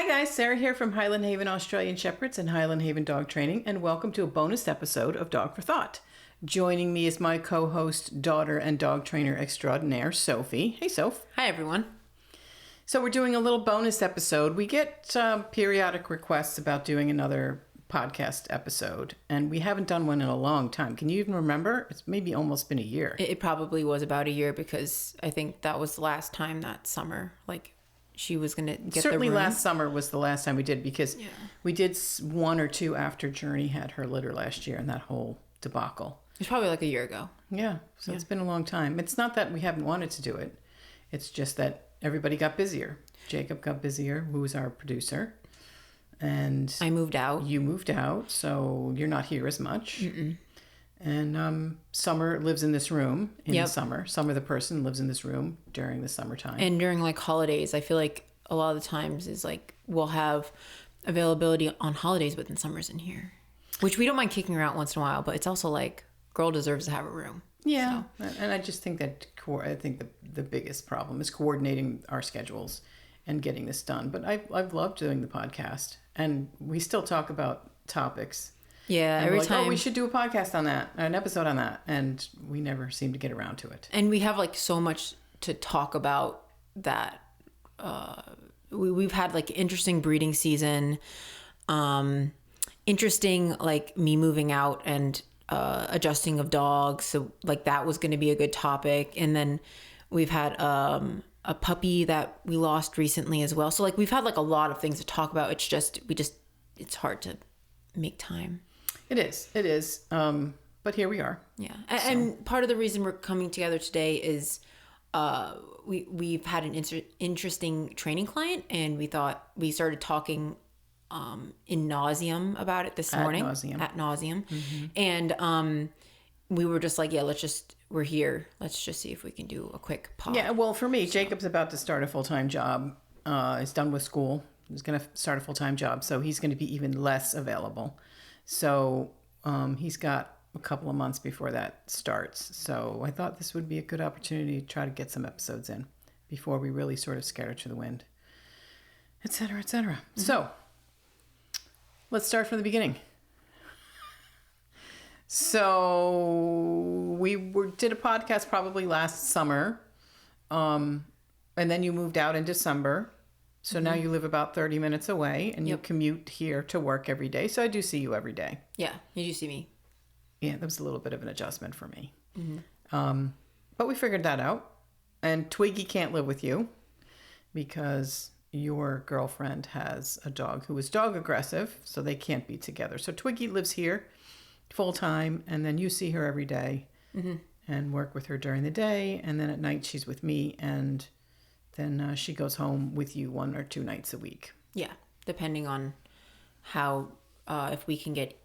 Hi guys, Sarah here from Highland Haven Australian Shepherds and Highland Haven Dog Training, and welcome to a bonus episode of Dog for Thought. Joining me is my co-host, daughter, and dog trainer extraordinaire, Sophie. Hey, Soph. Hi, everyone. So we're doing a little bonus episode. We get periodic requests about doing another podcast episode, and we haven't done one in a long time. Can you even remember? It's maybe almost been a year. It probably was about a year because I think that was the last time that summer, she was going to get Certainly the room. last summer was the last time we did, because we did one or two after Journey had her litter last year and that whole debacle. It was probably like a year ago. Yeah, so it's been a long time. It's not that we haven't wanted to do it. It's just that everybody got busier. Jacob got busier, who was our producer. And I moved out. You moved out, so you're not here as much. Mm-mm. And Summer lives in this room in the summer. Summer, the person, lives in this room during the summertime. And during holidays, I feel like a lot of the times is we'll have availability on holidays, but then Summer's in here. Which we don't mind kicking her out once in a while, but it's also girl deserves to have a room. Yeah, so. And I just think that the biggest problem is coordinating our schedules and getting this done. But I've loved doing the podcast, and we still talk about topics. Yeah, and every time. Oh, we should do a podcast on that, an episode on that, and we never seem to get around to it. And we have so much to talk about that. We've had interesting breeding season, interesting me moving out and adjusting of dogs. So that was going to be a good topic. And then we've had a puppy that we lost recently as well. So we've had a lot of things to talk about. It's just it's hard to make time. It is. But here we are. Yeah. And part of the reason we're coming together today is we've had an interesting training client, and we started talking in nauseam about it this morning. At nauseam. Mm-hmm. And we were just we're here. Let's just see if we can do a quick pod. Yeah, well, for me, Jacob's about to start a full-time job. He's done with school. He's going to start a full-time job, so he's going to be even less available. So he's got a couple of months before that starts. So I thought this would be a good opportunity to try to get some episodes in before we really sort of scatter to the wind, et cetera, et cetera. Mm-hmm. So let's start from the beginning. So we did a podcast probably last summer, and then you moved out in December. So now you live about 30 minutes away, and you commute here to work every day. So I do see you every day. Yeah, you do see me. Yeah, that was a little bit of an adjustment for me. Mm-hmm. But we figured that out. And Twiggy can't live with you because your girlfriend has a dog who is dog aggressive, so they can't be together. So Twiggy lives here full time, and then you see her every day and work with her during the day. And then at night she's with me, and then she goes home with you 1 or 2 nights a week. Yeah, depending on how, if we can get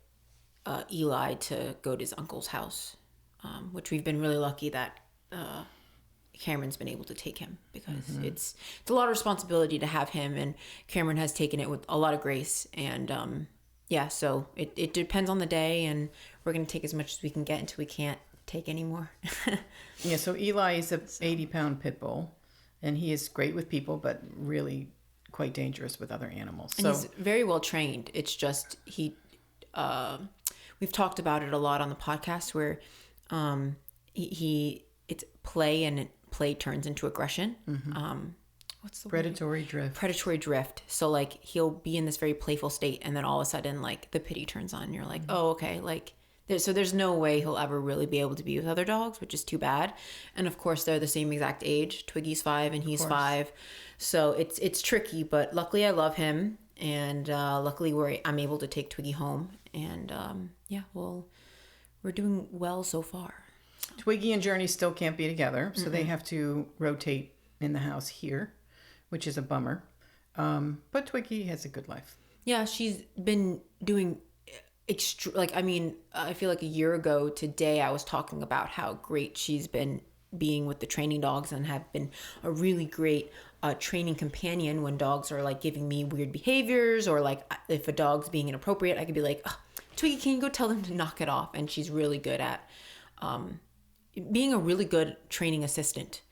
Eli to go to his uncle's house, which we've been really lucky that Cameron's been able to take him, because it's a lot of responsibility to have him, and Cameron has taken it with a lot of grace. And so it depends on the day, and we're going to take as much as we can get until we can't take anymore. Yeah, so Eli is a 80-pound pit bull. And he is great with people, but really quite dangerous with other animals. And he's very well trained. It's just we've talked about it a lot on the podcast, where it's play, and play turns into aggression. Mm-hmm. What's the predatory word? Drift? Predatory drift. So he'll be in this very playful state, and then all of a sudden the pity turns on. And you're like, oh, okay, So there's no way he'll ever really be able to be with other dogs, which is too bad. And of course, they're the same exact age. Twiggy's 5 and he's 5. So it's tricky, but luckily I love him. And luckily I'm able to take Twiggy home. And we're doing well so far. Twiggy and Journey still can't be together. So they have to rotate in the house here, which is a bummer. But Twiggy has a good life. Yeah, she's been doing I feel like a year ago today I was talking about how great she's been being with the training dogs, and have been a really great training companion when dogs are giving me weird behaviors, or if a dog's being inappropriate, I could be like, oh, Twiggy, can you go tell them to knock it off? And she's really good at being a really good training assistant.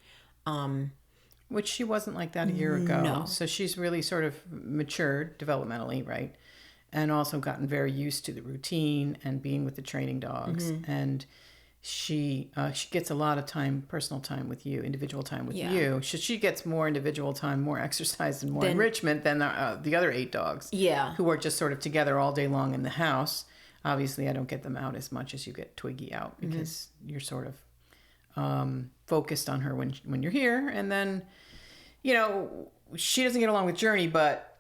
which she wasn't like that a year ago. No. So she's really sort of matured developmentally, right? And also gotten very used to the routine and being with the training dogs. And she gets a lot of time, personal time with you, individual time with you. She gets more individual time, more exercise, and more enrichment than the other 8 dogs. Yeah. Who are just sort of together all day long in the house. Obviously, I don't get them out as much as you get Twiggy out because you're sort of focused on her when you're here. And then, you know, she doesn't get along with Journey, but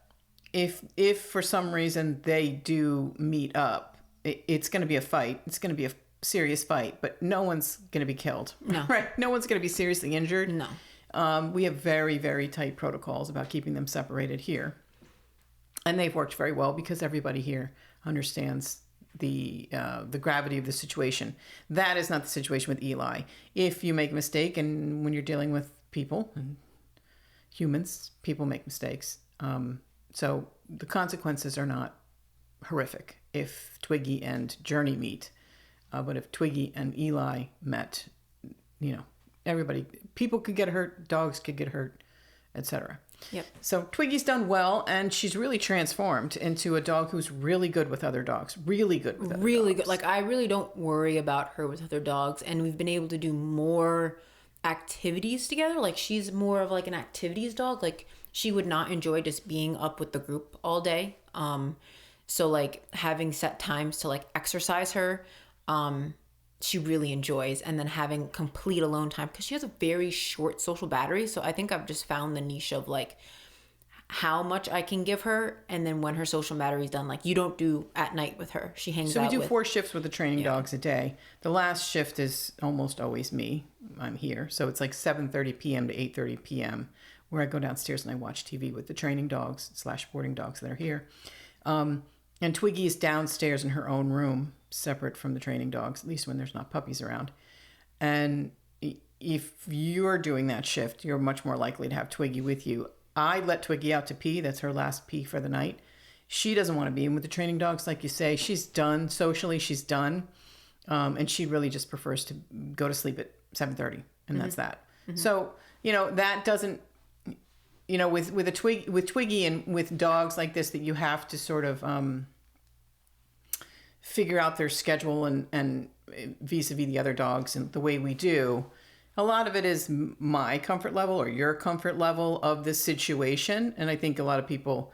if for some reason they do meet up, it's going to be a fight. It's going to be a serious fight, but no one's going to be killed. No. Right? No one's going to be seriously injured. No. We have very, very tight protocols about keeping them separated here. And they've worked very well because everybody here understands the gravity of the situation. That is not the situation with Eli. If you make a mistake, and when you're dealing with people and humans, people make mistakes. So the consequences are not horrific if Twiggy and Journey meet. But if Twiggy and Eli met, you know, people could get hurt, dogs could get hurt, etc. Yep. So Twiggy's done well, and she's really transformed into a dog who's really good with other dogs. Really good with other really dogs. good. Like, I really don't worry about her with other dogs, and we've been able to do more activities together. Like, she's more of like an activities dog. Like, she would not enjoy just being up with the group all day. So like having set times to like exercise her, she really enjoys, and then having complete alone time because she has a very short social battery. So I think I've just found the niche of like how much I can give her, and then when her social battery's done, like you don't do at night with her. She hangs out. So we do 4 shifts with the training dogs a day. The last shift is almost always me. I'm here, so it's like 7:30 p.m. to 8:30 p.m. where I go downstairs and I watch TV with the training dogs / boarding dogs that are here. And Twiggy is downstairs in her own room, separate from the training dogs, at least when there's not puppies around. And if you're doing that shift, you're much more likely to have Twiggy with you. I let Twiggy out to pee. That's her last pee for the night. She doesn't want to be in with the training dogs, like you say. She's done socially. She's done. And she really just prefers to go to sleep at 7:30, and that's that. So, you know, that doesn't, you know, with Twiggy and with dogs like this, that you have to sort of figure out their schedule and vis-a-vis the other dogs and the way we do. A lot of it is my comfort level or your comfort level of this situation. And I think a lot of people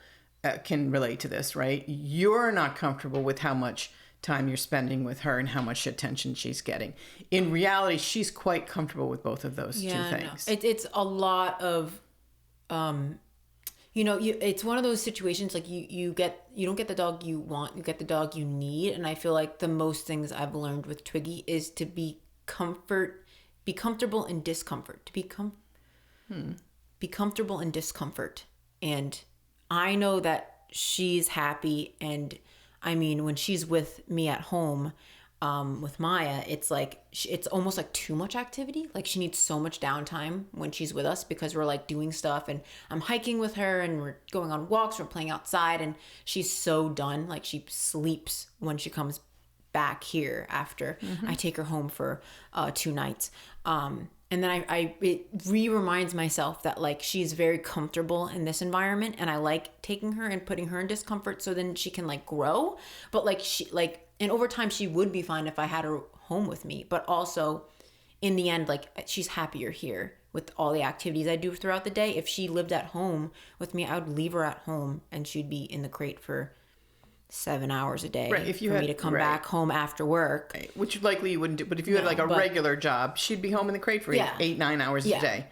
can relate to this, right? You're not comfortable with how much time you're spending with her and how much attention she's getting. In reality, she's quite comfortable with both of those two things. No. It's a lot of, you know, it's one of those situations like you don't get the dog you want, you get the dog you need. And I feel like the most things I've learned with Twiggy is to be comfortable in discomfort, be comfortable in discomfort. And I know that she's happy. And I mean, when she's with me at home, with Maya, it's like it's almost like too much activity. Like she needs so much downtime when she's with us because we're like doing stuff, and I'm hiking with her and we're going on walks, we're playing outside, and she's so done. Like she sleeps when she comes back here after I take her home for 2 nights. And then it reminds myself that like she's very comfortable in this environment, and I like taking her and putting her in discomfort so then she can like grow. But like and over time she would be fine if I had her home with me. But also in the end, like she's happier here with all the activities I do throughout the day. If she lived at home with me, I would leave her at home and she'd be in the crate for 7 hours a day, right, if you for had, me to come back home after work. Right. Which likely you wouldn't do. But if you had like a regular job, she'd be home in the crate for 8-9 hours a day.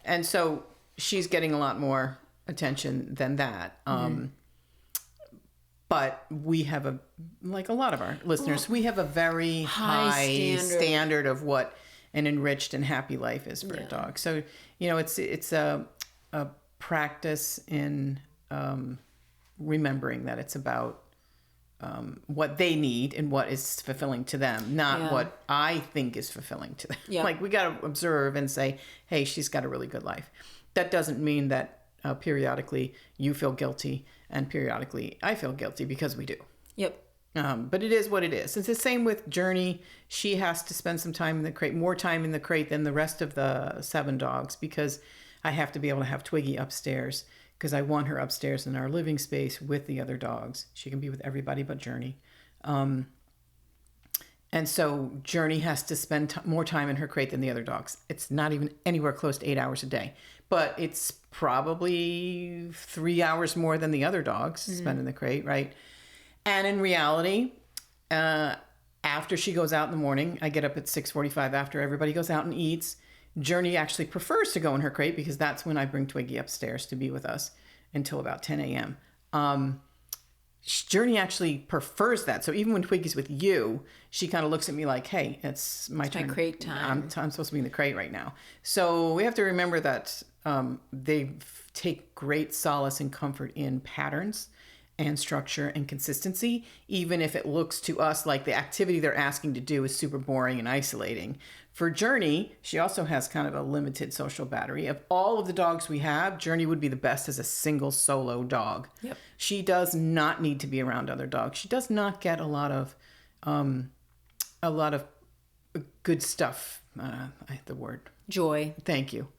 And so she's getting a lot more attention than that. But we have a lot of our listeners, we have a very high standard of what an enriched and happy life is for a dog. So, you know, it's a practice in remembering that it's about what they need and what is fulfilling to them, not what I think is fulfilling to them. Yeah. Like we got to observe and say, hey, she's got a really good life. That doesn't mean that periodically you feel guilty and periodically I feel guilty, because we do. Yep. But it is what it is. It's the same with Journey. She has to spend some time in the crate, more time in the crate than the rest of the 7 dogs, because I have to be able to have Twiggy upstairs because I want her upstairs in our living space with the other dogs. She can be with everybody but Journey. And so Journey has to spend more time in her crate than the other dogs. It's not even anywhere close to 8 hours a day, but it's probably 3 hours more than the other dogs spend in the crate, right? And in reality, after she goes out in the morning, I get up at 6:45 after everybody goes out and eats. Journey actually prefers to go in her crate because that's when I bring Twiggy upstairs to be with us until about 10 a.m. Journey actually prefers that. So even when Twiggy's with you, she kind of looks at me like, hey, it's my turn. My crate time. I'm supposed to be in the crate right now. So we have to remember that they take great solace and comfort in patterns and structure and consistency, even if it looks to us like the activity they're asking to do is super boring and isolating. For Journey, she also has kind of a limited social battery. Of all of the dogs we have, Journey would be the best as a single solo dog. Yep. She does not need to be around other dogs. She does not get a lot of good stuff. The word Joy. Thank you.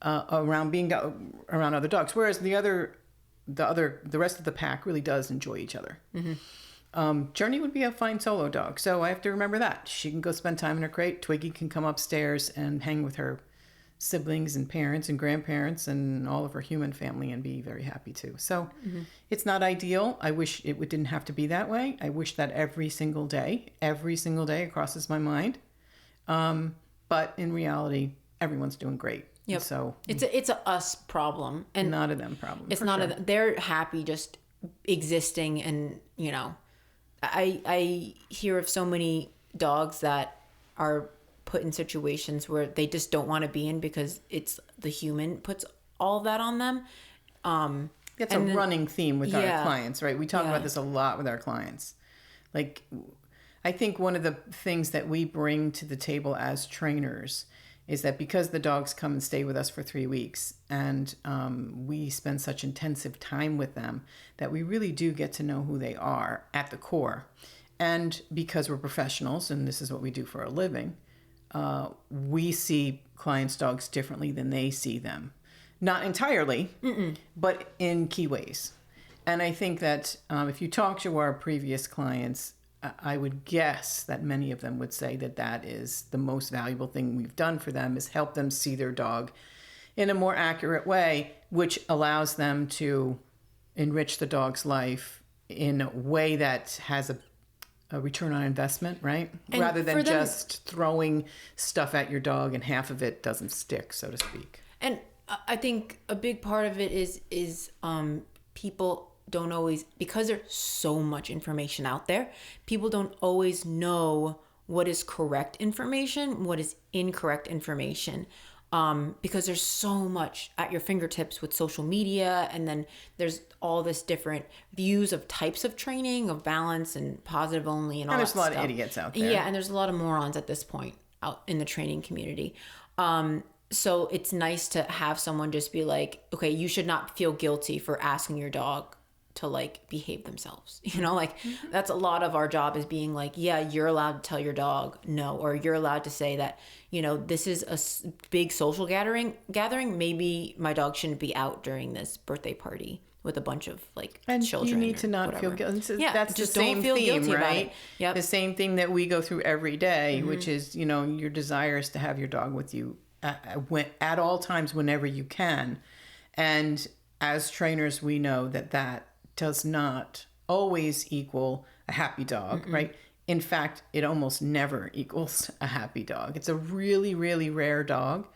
Around being around other dogs, whereas the rest of the pack really does enjoy each other. Journey would be a fine solo dog, so I have to remember that. She can go spend time in her crate. Twiggy can come upstairs and hang with her siblings and parents and grandparents and all of her human family and be very happy too. So it's not ideal. I wish it didn't have to be that way. I wish that every single day it crosses my mind. But in reality, everyone's doing great. Yep. So it's a us problem and not a them problem. It's not sure. They're happy just existing, and I hear of so many dogs that are put in situations where they just don't want to be in because it's the human puts all of that on them. It's running theme with our clients, right? We talk about this a lot with our clients. Like, I think one of the things that we bring to the table as trainers is that because the dogs come and stay with us for 3 weeks and we spend such intensive time with them that we really do get to know who they are at the core. And because we're professionals and this is what we do for a living, we see clients' dogs differently than they see them. Not entirely, but in key ways. And I think that if you talk to our previous clients, I would guess that many of them would say that that is the most valuable thing we've done for them, is help them see their dog in a more accurate way, which allows them to enrich the dog's life in a way that has a return on investment, right? And rather than just throwing stuff at your dog and half of it doesn't stick, so to speak. And I think a big part of it is people don't always, because there's so much information out there, people don't always know what is correct information, what is incorrect information, because there's so much at your fingertips with social media, and then there's all this different views of types of training, of balance and positive only, and all that stuff. There's a lot of idiots out there. Yeah, and there's a lot of morons at this point out in the training community. So it's nice to have someone just be like, okay, you should not feel guilty for asking your dog to like behave themselves, that's a lot of our job, is being like, yeah, you're allowed to tell your dog no, or you're allowed to say that, this is a big social gathering, maybe my dog shouldn't be out during this birthday party with a bunch of children. You need to not feel guilty. That's just the same theme, right? Yep. The same thing that we go through every day, which is, your desire is to have your dog with you at all times, whenever you can. And as trainers, we know that does not always equal a happy dog, right? In fact, it almost never equals a happy dog. It's a really, really rare dog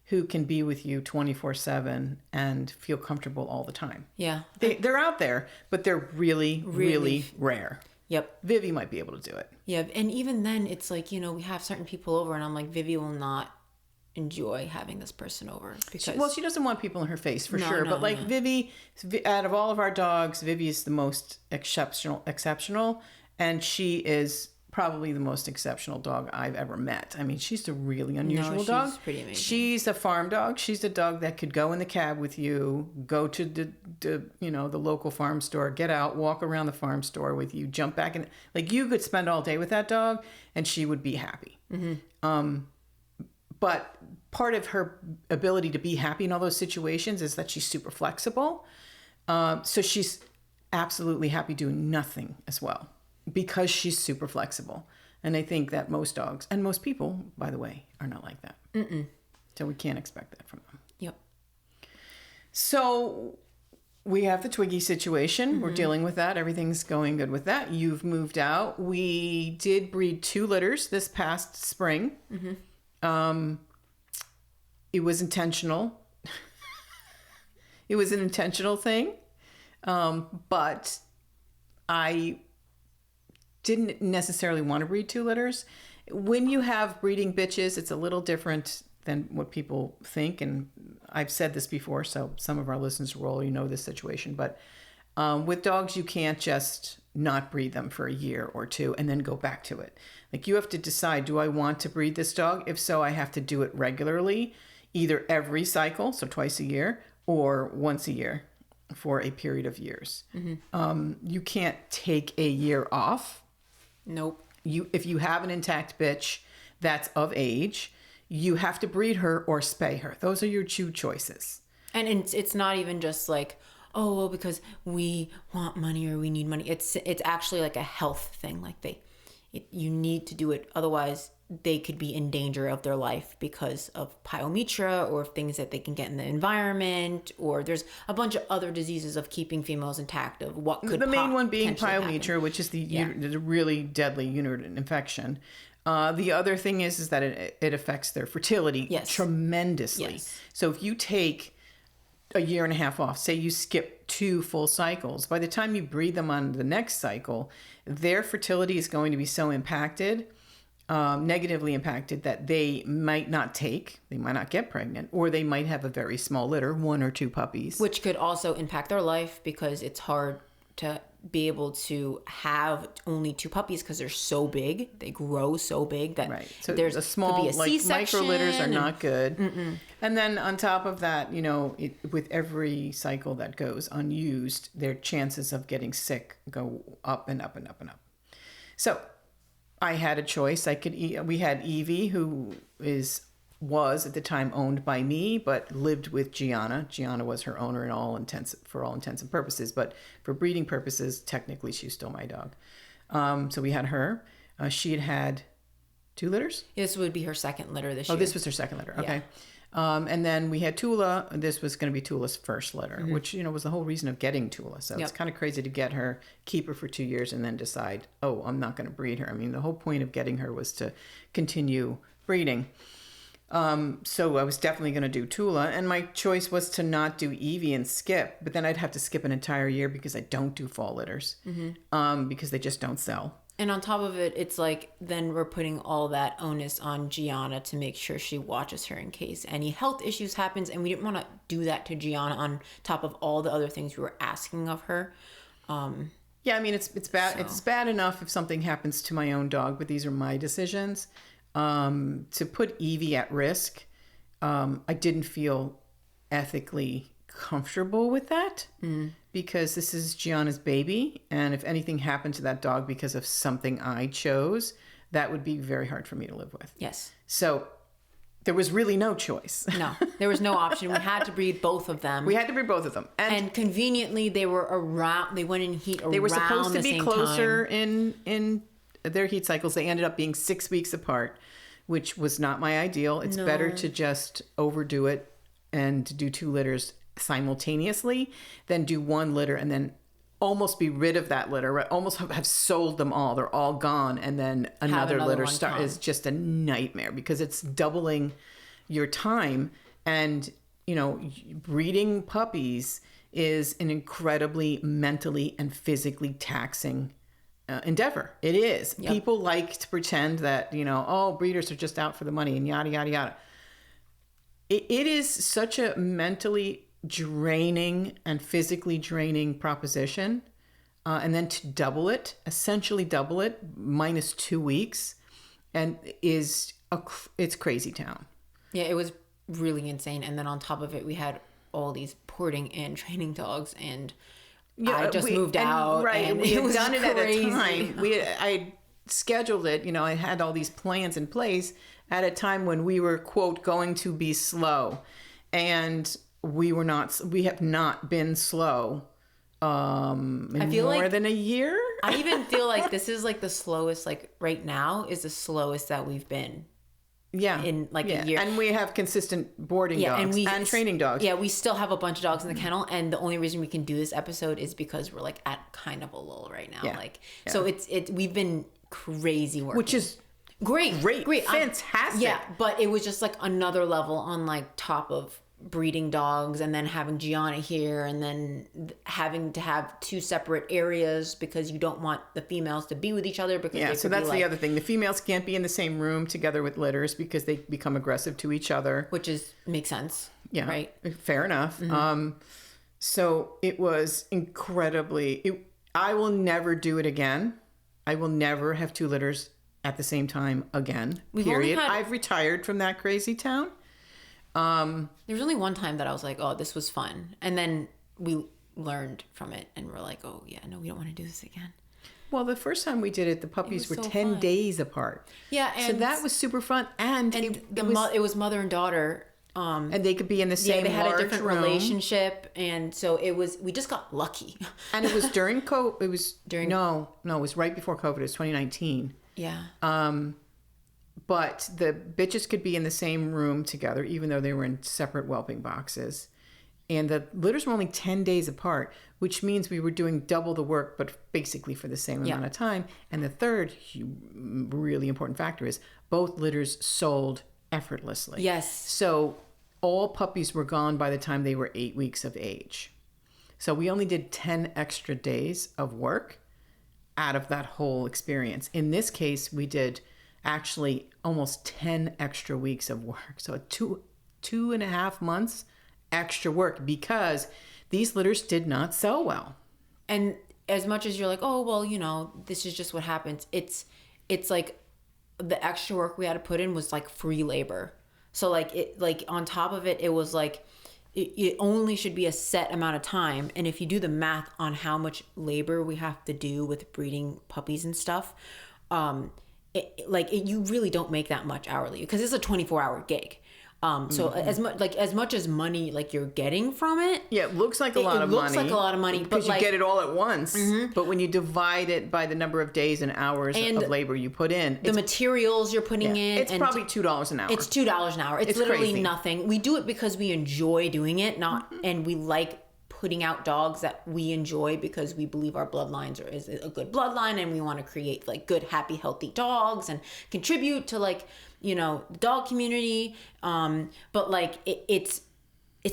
who can be with you 24/7 and feel comfortable all the time. Yeah. They're out there, but they're really, really rare. Yep. Vivi might be able to do it. Yeah. And even then, it's like, we have certain people over and I'm like, Vivi will not enjoy having this person over because she doesn't want people in her face for sure. But Vivi, out of all of our dogs, Vivi is the most exceptional, and she is probably the most exceptional dog I've ever met. I mean, she's a really unusual dog. She's pretty amazing. She's a farm dog. She's a dog that could go in the cab with you, go to the local farm store, get out, walk around the farm store with you, jump back in. Like, you could spend all day with that dog and she would be happy. but part of her ability to be happy in all those situations is that she's super flexible. So she's absolutely happy doing nothing as well because she's super flexible. And I think that most dogs, and most people, by the way, are not like that. So we can't expect that from them. Yep. So we have the Twiggy situation. We're dealing with that. Everything's going good with that. You've moved out. We did breed 2 litters this past spring. It was intentional. It was an intentional thing. But I didn't necessarily want to breed 2 litters. When you have breeding bitches, it's a little different than what people think. And I've said this before, so some of our listeners will already know this situation. But with dogs, you can't just not breed them for a year or 2 and then go back to it. Like, you have to decide, do I want to breed this dog? If so, I have to do it regularly, either every cycle, so twice a year, or once a year for a period of years. You can't take a year off. Nope. If you have an intact bitch that's of age, you have to breed her or spay her. Those are your 2 choices. And it's not even just like, oh, well, because we want money or we need money. It's actually like a health thing. Like you need to do it. Otherwise, they could be in danger of their life because of pyometra or things that they can get in the environment, or there's a bunch of other diseases of keeping females intact of what could the main one being pyometra, happen. which is the really deadly uterine infection. The other thing is that it affects their fertility tremendously. Yes. So if you take a year and a half off, say you skip 2 full cycles, by the time you breed them on the next cycle, their fertility is going to be so impacted, negatively impacted, that they might not get pregnant, or they might have a very small litter, 1 or 2 puppies. Which could also impact their life because it's hard to be able to have only 2 puppies because they're so big. They grow so big that So there's a small, could be a micro litters are not good. Mm-mm. And then on top of that, with every cycle that goes unused, their chances of getting sick go up and up and up and up. So I had a choice. We had Evie, who was at the time owned by me, but lived with Gianna. Gianna was her owner for all intents and purposes, but for breeding purposes, technically she's still my dog. So we had her. She had 2 litters. This would be her 2nd litter this year. Oh, this was her 2nd litter. Okay. And then we had Tula. This was going to be Tula's first litter, which, was the whole reason of getting Tula. So it's kind of crazy to get her, keep her for 2 years, and then decide, oh, I'm not going to breed her. I mean, the whole point of getting her was to continue breeding. So I was definitely going to do Tula, and my choice was to not do Evie and skip, but then I'd have to skip an entire year because I don't do fall litters, because they just don't sell. And on top of it, it's like, then we're putting all that onus on Gianna to make sure she watches her in case any health issues happens. And we didn't want to do that to Gianna on top of all the other things we were asking of her. Yeah, I mean, it's bad. So. It's bad enough if something happens to my own dog, but these are my decisions. To put Evie at risk, I didn't feel ethically comfortable with that, because this is Gianna's baby, and if anything happened to that dog because of something I chose, that would be very hard for me to live with. Yes. So there was really no choice. No, there was no option. We had to breed both of them. And conveniently, they were around. They went in heat around. They were supposed to be closer time. in their heat cycles. They ended up being 6 weeks apart, which was not my ideal. It's better to just overdo it and to do 2 litters simultaneously than do 1 litter and then almost be rid of that litter, right? Almost have sold them all. They're all gone. And then another litter is just a nightmare because it's doubling your time. And, breeding puppies is an incredibly mentally and physically taxing endeavor. It is. Yep. People like to pretend that, breeders are just out for the money and yada, yada, yada. It is such a mentally draining and physically draining proposition. And then to essentially double it, minus 2 weeks, and it's crazy town. Yeah, it was really insane. And then on top of it, we had all these porting in training dogs, and I just moved out. Right, and we it had was done crazy. it at a time. I scheduled it. I had all these plans in place, at a time when we were, quote, going to be slow. And we have not been slow in more than a year. I even feel like this is like the slowest, like right now is the slowest that we've been. Yeah. In like a year. And we have consistent boarding dogs and training dogs. Yeah, we still have a bunch of dogs in the kennel, and the only reason we can do this episode is because we're like at kind of a lull right now. Yeah. So we've been crazy working. Which is great. Fantastic. Yeah, but it was just like another level on like top of breeding dogs, and then having Gianna here, and then having to have 2 separate areas because you don't want the females to be with each other because so that's the other thing. The females can't be in the same room together with litters because they become aggressive to each other, which makes sense. Yeah, right. Fair enough. So it was incredibly. I will never do it again. I will never have 2 litters at the same time again. Period. I've retired from that crazy town. There was only one time that I was like, oh, this was fun. And then we learned from it and we're like, oh yeah, no, we don't want to do this again. Well, the first time we did it, the puppies were 10 days apart. Yeah. And so that was super fun. And it was mother and daughter. And they could be in the same they had large a different room. Relationship. And so we just got lucky. And it was during COVID. It was it was right before COVID. It was 2019. Yeah. But the bitches could be in the same room together, even though they were in separate whelping boxes. And the litters were only 10 days apart, which means we were doing double the work, but basically for the same amount of time. And the third really important factor is both litters sold effortlessly. Yes. So all puppies were gone by the time they were 8 weeks of age. So we only did 10 extra days of work out of that whole experience. In this case, we did actually almost 10 extra weeks of work. So 2.5 months extra work because these litters did not sell well. And as much as you're like, oh, well, this is just what happens. It's like the extra work we had to put in was like free labor. So like on top of it, it was like, it only should be a set amount of time. And if you do the math on how much labor we have to do with breeding puppies and stuff, you really don't make that much hourly because it's a 24-hour gig. So as much as money like you're getting from it, it looks like a lot of money. It looks like a lot of money because you get it all at once. Mm-hmm. But when you divide it by the number of days and hours of labor you put in, the materials you're putting in, it's probably $2 an hour. It's $2 an hour. It's literally crazy. Nothing. We do it because we enjoy doing it, and we like putting out dogs that we enjoy because we believe our bloodlines is a good bloodline, and we want to create like good, happy, healthy dogs and contribute to like the dog community. But like it's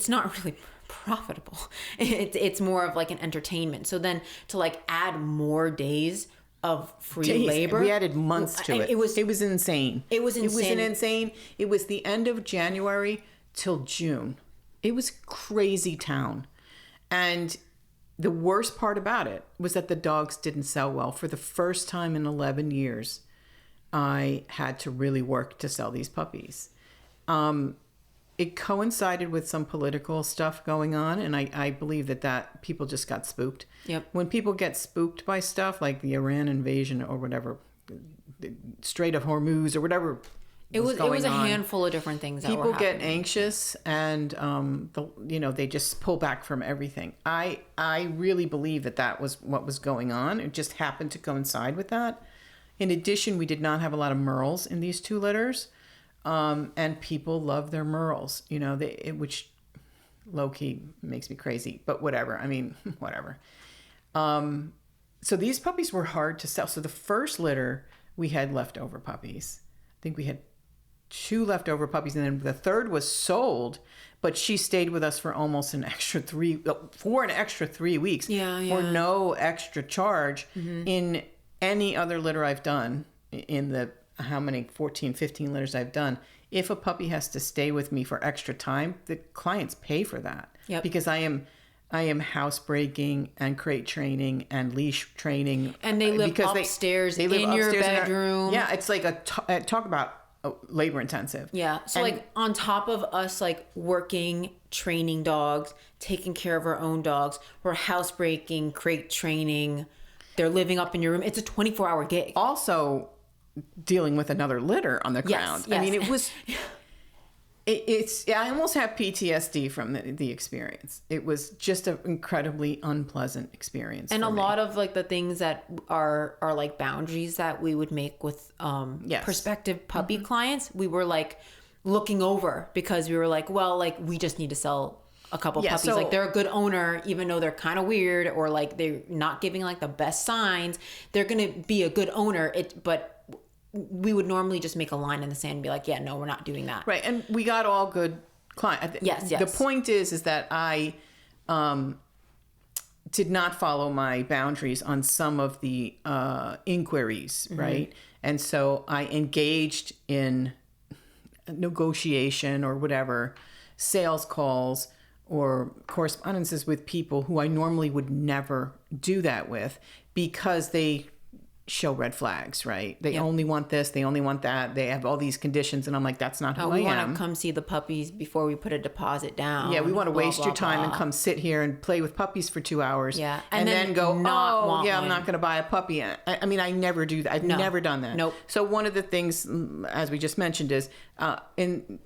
not really profitable. It's more of like an entertainment. So then to like add more days of free labor, we added months to it. It was insane. It was insane. It was the end of January till June. It was crazy town. And the worst part about it was that the dogs didn't sell well. For the first time in 11 years, I had to really work to sell these puppies. It coincided with some political stuff going on, and I believe that people just got spooked. Yep. When people get spooked by stuff like the Iran invasion or whatever, the Strait of Hormuz or whatever, it was a handful of different things that people were get anxious and they just pull back from everything. I really believe that was what was going on. It just happened to coincide with that. In addition, we did not have a lot of merles in these 2 litters, and people love their merles, which low-key makes me crazy, but whatever. I mean, whatever. So these puppies were hard to sell. So the first litter, we had leftover puppies. I think we had 2 leftover puppies, and then the third was sold, but she stayed with us for almost an extra 3 weeks for no extra charge. Mm-hmm. In any other litter I've done, in the 15 litters I've done, if a puppy has to stay with me for extra time, the clients pay for that. Yep. Because I am housebreaking and crate training and leash training, and they live upstairs in your bedroom. It's like talk about labor intensive. Yeah. So like on top of us like working, training dogs, taking care of our own dogs, we're housebreaking, crate training. They're living up in your room. It's a 24-hour gig. Also, dealing with another litter on the ground. Yes. I mean, it was. I almost have PTSD from the experience. It was just an incredibly unpleasant experience. And for a me. lot of like the things that are like boundaries that we would make with prospective puppy clients, we were like looking over because we were like, well, like we just need to sell a couple puppies. So, like they're a good owner, even though they're kind of weird or like they're not giving like the best signs. They're going to be a good owner. But we would normally just make a line in the sand and be like, yeah, no, we're not doing that. Right. And we got all good clients. Yes. The point is that I did not follow my boundaries on some of the inquiries, right? And so I engaged in negotiation or whatever, sales calls or correspondences with people who I normally would never do that with because they show red flags, right? They only want this, they only want that. They have all these conditions, and I'm like, that's not who I am. We want to come see the puppies before we put a deposit down. Yeah, we want to waste your time and come sit here and play with puppies for 2 hours. Yeah, and then go, I'm one. not going to buy a puppy. I mean, I never do that. I've never done that. Nope. So one of the things, as we just mentioned, is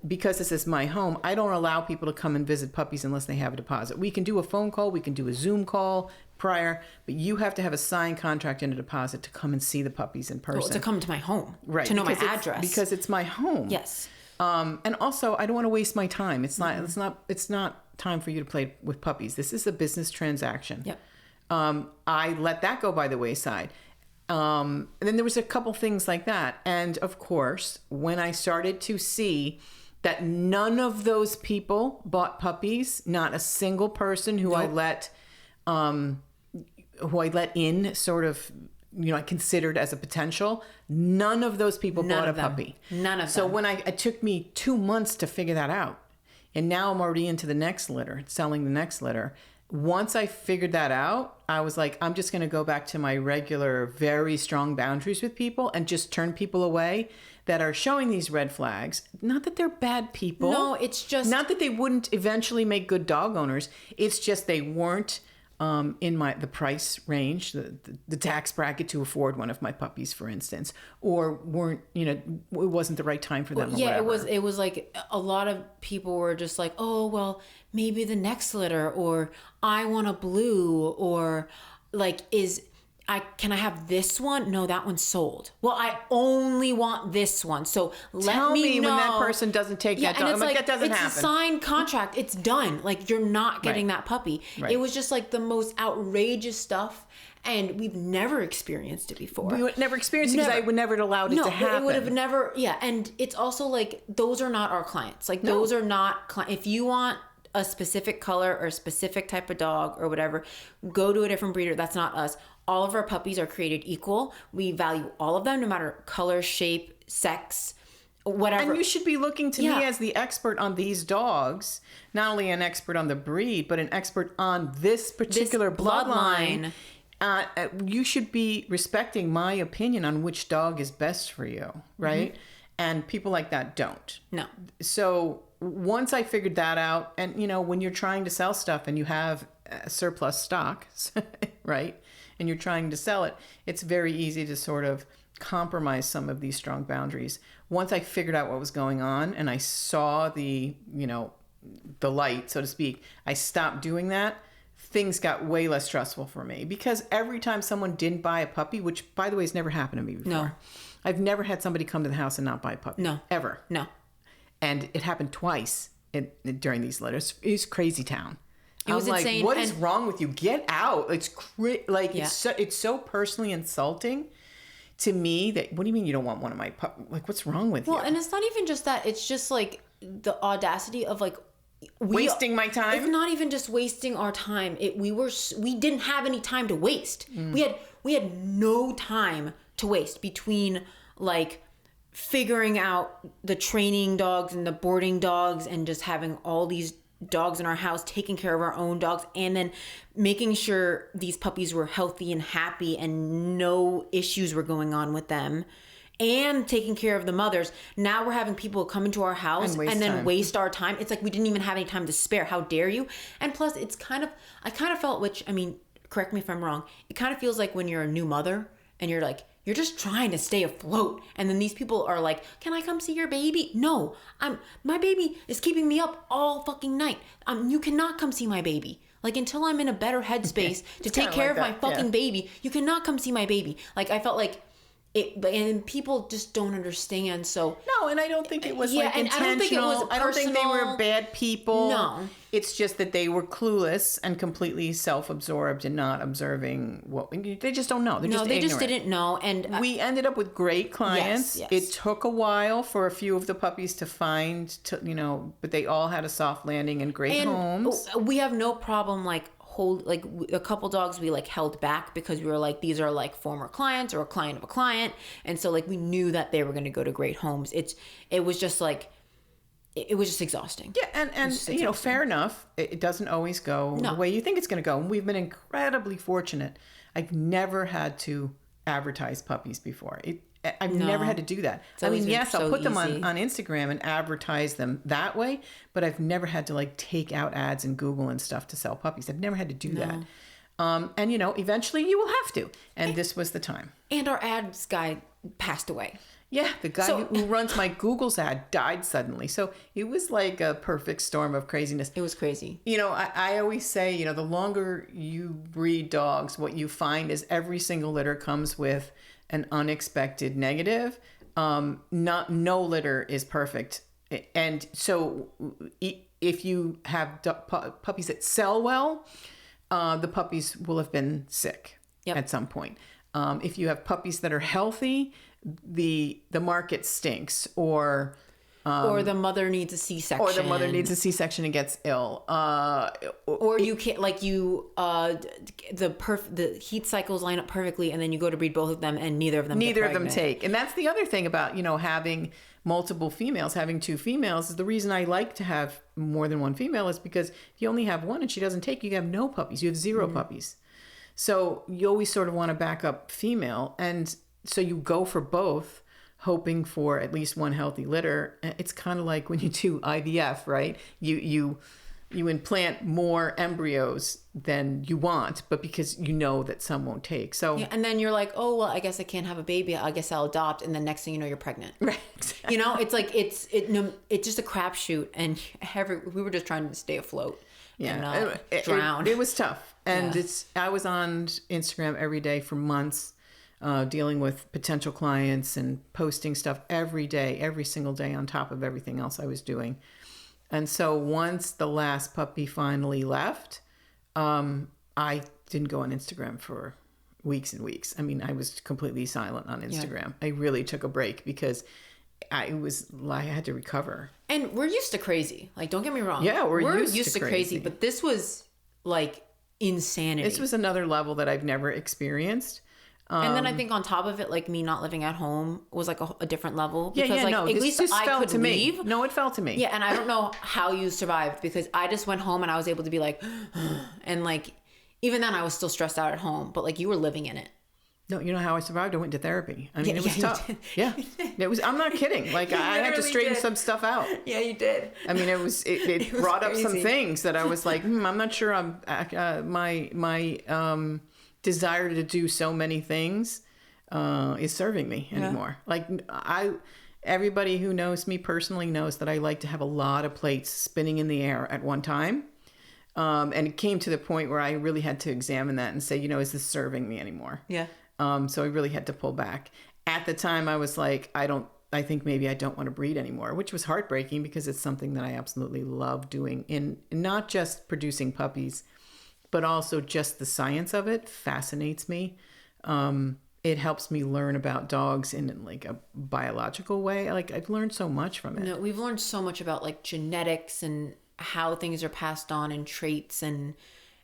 because this is my home, I don't allow people to come and visit puppies unless they have a deposit. We can do a phone call, we can do a Zoom call prior, but you have to have a signed contract and a deposit to come and see the puppies in person. Well, to come to my home, right? To know my Because address, because it's my home. Yes. And also, I don't want to waste my time. It's not. It's not time for you to play with puppies. This is a business transaction. Yep. I let that go by the wayside. And then there was a couple things like that, and of course, when I started to see that none of those people bought puppies, not a single person who I let in sort of, I considered as a potential, none of those people bought a puppy. None of them. So when it took me 2 months to figure that out. And now I'm already into the next litter, selling the next litter. Once I figured that out, I was like, I'm just going to go back to my regular, very strong boundaries with people and just turn people away that are showing these red flags. Not that they're bad people. No, it's just... Not that they wouldn't eventually make good dog owners. It's just they weren't in the price range, the tax bracket to afford one of my puppies, for instance, or weren't, it wasn't the right time for them. Yeah, or whatever. it was like a lot of people were just like, oh, well, maybe the next litter, or I want a blue, or like, can I have this one? No, that one's sold. Well, I only want this one. So Tell me know when that person doesn't take that dog. And it's like, that doesn't happen. It's a signed contract. It's done. Like, you're not getting that puppy. Right. It was just like the most outrageous stuff. And we've never experienced it before. We would never experienced it because I would never have allowed it to happen. It would have never, And it's also like, those are not our clients. Like, those are not, if you want a specific color or a specific type of dog or whatever, go to a different breeder. That's not us. All of our puppies are created equal. We value all of them, no matter color, shape, sex, whatever. And you should be looking to me as the expert on these dogs, not only an expert on the breed, but an expert on this particular bloodline. You should be respecting my opinion on which dog is best for you, right? Mm-hmm. And people like that don't. No. So once I figured that out, and when you're trying to sell stuff and you have surplus stock, right? And you're trying to sell it, it's very easy to sort of compromise some of these strong boundaries. Once I figured out what was going on and I saw the light, so to speak, I stopped doing that. Things got way less stressful for me because every time someone didn't buy a puppy, which by the way has never happened to me before. No. I've never had somebody come to the house and not buy a puppy. No. Ever. No. And it happened twice during these litters. It was crazy town. It was insane. What is wrong with you? Get out! It's so personally insulting to me that. What do you mean you don't want one of my puppies? Like, what's wrong with you? Well, and it's not even just that. It's just like the audacity of like wasting my time. It's not even just wasting our time. We didn't have any time to waste. We had no time to waste between like figuring out the training dogs and the boarding dogs and just having all these dogs in our house, taking care of our own dogs, and then making sure these puppies were healthy and happy and no issues were going on with them, and taking care of the mothers. Now we're having people come into our house and then waste our time. It's like we didn't even have any time to spare. How dare you? And plus, I kind of felt, which, I mean, correct me if I'm wrong, it kind of feels like when you're a new mother and you're you're just trying to stay afloat. And then these people are like, can I come see your baby? No, my baby is keeping me up all fucking night. You cannot come see my baby. Like, until I'm in a better headspace to take care of my fucking baby, you cannot come see my baby. Like, I felt like it, and people just don't understand. So no, and I don't think it was like intentional. I don't think it was personal. I don't think they were bad people. No, it's just that they were clueless and completely self-absorbed and not observing what they just don't know. They're just ignorant. Just didn't know. And we ended up with great clients. Yes. It took a while for a few of the puppies to find, but they all had a soft landing and great homes. We have no problem a couple dogs we like held back because we were like, these are like former clients or a client of a client, and so like we knew that they were going to go to great homes. It was just like it was just exhausting. Yeah, and fair enough. It doesn't always go the way you think it's going to go. And we've been incredibly fortunate. I've never had to advertise puppies before. I've never had to do that. I mean, yes, I'll put them on Instagram and advertise them that way, but I've never had to like take out ads in Google and stuff to sell puppies. I've never had to do that. And eventually you will have to. And this was the time. And our ads guy passed away. Yeah, the guy who runs my Google's ad died suddenly. So it was like a perfect storm of craziness. It was crazy. I always say, the longer you breed dogs, what you find is every single litter comes with an unexpected negative. No litter is perfect. And so if you have puppies that sell well, the puppies will have been sick at some point. If you have puppies that are healthy, the market stinks, or the mother needs a C-section. Or the mother needs a C-section and gets ill. Or you can't, the heat cycles line up perfectly, and then you go to breed both of them, and neither of them take. And that's the other thing about, having multiple females, having two females, is the reason I like to have more than one female is because if you only have one and she doesn't take, you have no puppies. You have zero puppies. So you always sort of want to back up female. And so you go for both, hoping for at least one healthy litter. It's kind of like when you do IVF, right? You implant more embryos than you want, but because you know that some won't take. So and then you're like, oh well, I guess I can't have a baby. I guess I'll adopt, and the next thing you know, you're pregnant. Right. It's like it's just a crapshoot, and we were just trying to stay afloat. Yeah, and drown. It was tough, and I was on Instagram every day for months. Dealing with potential clients and posting stuff every day, every single day on top of everything else I was doing. And so once the last puppy finally left, I didn't go on Instagram for weeks and weeks. I mean, I was completely silent on Instagram. Yeah. I really took a break because I had to recover. And we're used to crazy. Like, don't get me wrong. Yeah, we're used to crazy. But this was like insanity. This was another level that I've never experienced. And then I think on top of it, like me not living at home was like a different level. Because at least I could leave. No, it felt to me. Yeah, and I don't know how you survived because I just went home and I was able to be like, and like, even then I was still stressed out at home, but like you were living in it. No, you know how I survived? I went to therapy. I mean, it was tough. Yeah, it was. I'm not kidding. Like I had to straighten some stuff out. Yeah, you did. I mean, it brought up some things that I was like, I'm not sure. My desire to do so many things is serving me anymore. Like everybody who knows me personally knows that I like to have a lot of plates spinning in the air at one time. And it came to the point where I really had to examine that and say, is this serving me anymore? Yeah. So I really had to pull back. At the time I was like, I think maybe I don't want to breed anymore, which was heartbreaking because it's something that I absolutely love doing, in not just producing puppies, but also just the science of it fascinates me. It helps me learn about dogs in like a biological way. Like I've learned so much from it. No, we've learned so much about like genetics and how things are passed on and traits, and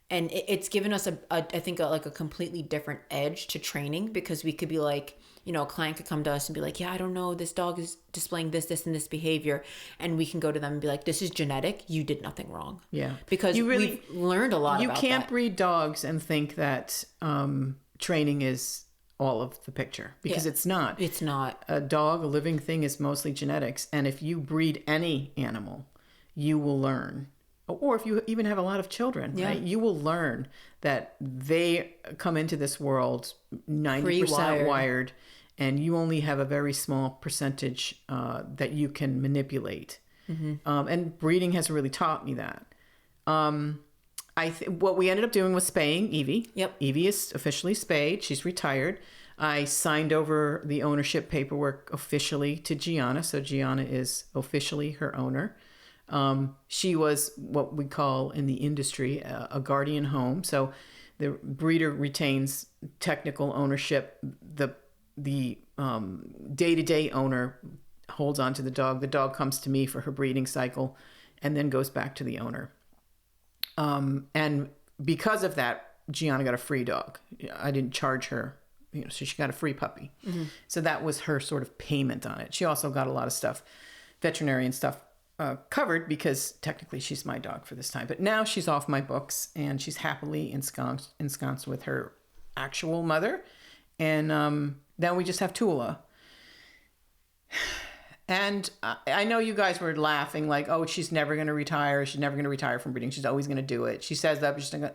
it's given us I think a completely different edge to training, because we could be like, a client could come to us and be like, yeah, I don't know, this dog is displaying this and this behavior. And we can go to them and be like, this is genetic. You did nothing wrong. Yeah. Because we've learned a lot about that. You can't breed dogs and think that training is all of the picture, because it's not. It's not. A dog, a living thing, is mostly genetics. And if you breed any animal, you will learn. Or if you even have a lot of children, right? You will learn that they come into this world 90% wired, and you only have a very small percentage that you can manipulate. And breeding has really taught me that. What we ended up doing was spaying Evie. Yep. Evie is officially spayed. She's retired. I signed over the ownership paperwork officially to Gianna, so Gianna is officially her owner. She was what we call in the industry a guardian home. So the breeder retains technical ownership. The day-to-day owner holds on to the dog. The dog comes to me for her breeding cycle and then goes back to the owner. And because of that, Gianna got a free dog. I didn't charge her, so she got a free puppy. So that was her sort of payment on it. She also got a lot of stuff, veterinarian stuff, covered because technically she's my dog for this time. But now she's off my books and she's happily ensconced with her actual mother. And then we just have Tula. And I know you guys were laughing like, oh, she's never going to retire. She's never going to retire from breeding. She's always going to do it. She says that, but she's not gonna...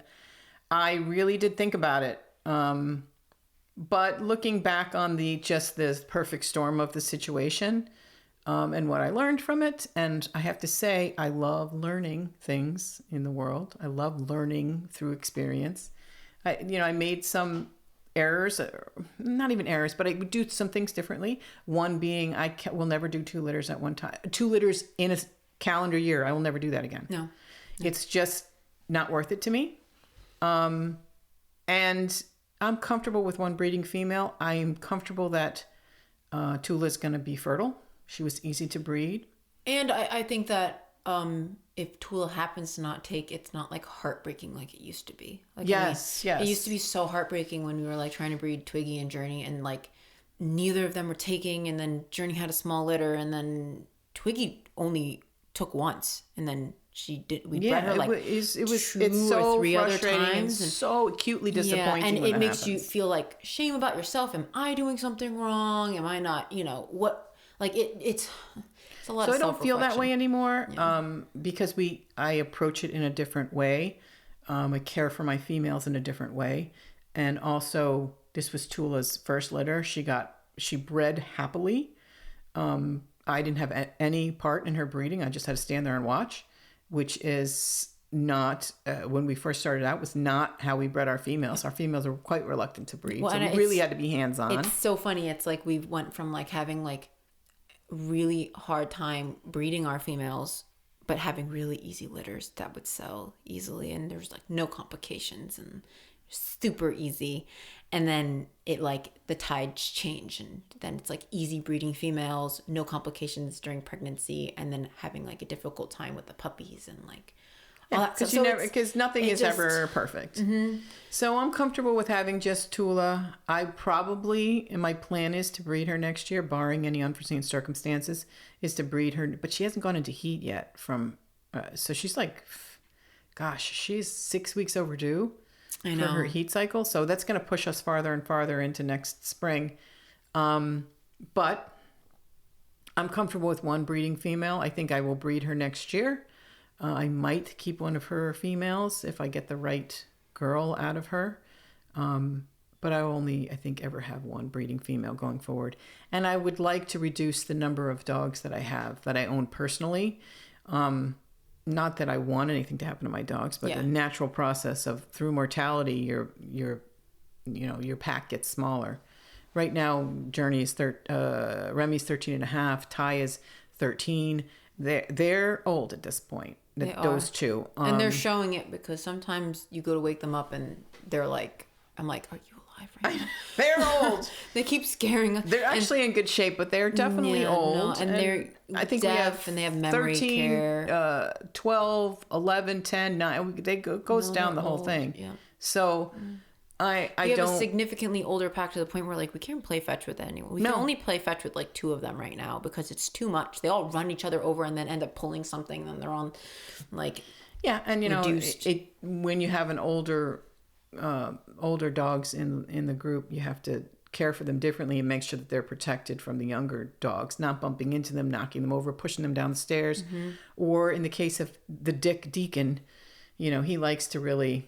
I really did think about it. But looking back on the perfect storm of the situation and what I learned from it, and I have to say, I love learning things in the world. I love learning through experience. I made some errors, not even errors, but I would do some things differently. One being I will never do 2 litters at one time. 2 litters in a calendar year. I will never do that again. No. It's just not worth it to me. And I'm comfortable with one breeding female. I'm comfortable that Tula's going to be fertile. She was easy to breed. And I think that if Tula happens to not take, it's not like heartbreaking like it used to be. Like, yes. It used to be so heartbreaking when we were like trying to breed Twiggy and Journey, and like neither of them were taking, and then Journey had a small litter, and then Twiggy only took once, and then she did. We bred her like it's so 3 other times, and so acutely disappointing. And it makes you feel like shame about yourself. Am I doing something wrong? Am I not? What? Like it's a lot. So I don't feel that way anymore because I approach it in a different way. I care for my females in a different way, and also this was Tula's first litter. She bred happily. I didn't have any part in her breeding. I just had to stand there and watch, which is not, when we first started out, was not how we bred our females. Our females were quite reluctant to breed. So we really had to be hands-on. It's so funny. It's like we went from like having like really hard time breeding our females, but having really easy litters that would sell easily. And there's like no complications and super easy. And then it like the tides change, and then it's like easy breeding females, no complications during pregnancy, and then having like a difficult time with the puppies and like all that stuff. Because nothing is ever perfect. Mm-hmm. So I'm comfortable with having just Tula. My plan is to breed her next year, barring any unforeseen circumstances, is to breed her. But she hasn't gone into heat yet so she's like, she's 6 weeks overdue. I know. For her heat cycle. So that's going to push us farther and farther into next spring. But I'm comfortable with one breeding female. I think I will breed her next year. I might keep one of her females if I get the right girl out of her. But I will only, I think, ever have one breeding female going forward. And I would like to reduce the number of dogs that I have, that I own personally. Not that I want anything to happen to my dogs, but the natural process of through mortality, your pack gets smaller. Right now, Journey's Remy's 13 and a half, Ty is 13. They're old at this point. Those two, and they're showing it because sometimes you go to wake them up and they're like, I'm like, are you alive right now? They're old. They keep scaring us. They're actually in good shape, but they're definitely old. And they're I think deaf, we have and they have memory 13, care. 12, 11, 10, 9. They goes down the whole thing. Yeah. So I have a significantly older pack to the point where like we can't play fetch with anyone. We can only play fetch with like 2 of them right now because it's too much. They all run each other over and then end up pulling something. And they're on like and when you have an older dogs in the group, you have to care for them differently and make sure that they're protected from the younger dogs, not bumping into them, knocking them over, pushing them down the stairs. Mm-hmm. Or in the case of the Deacon, he likes to really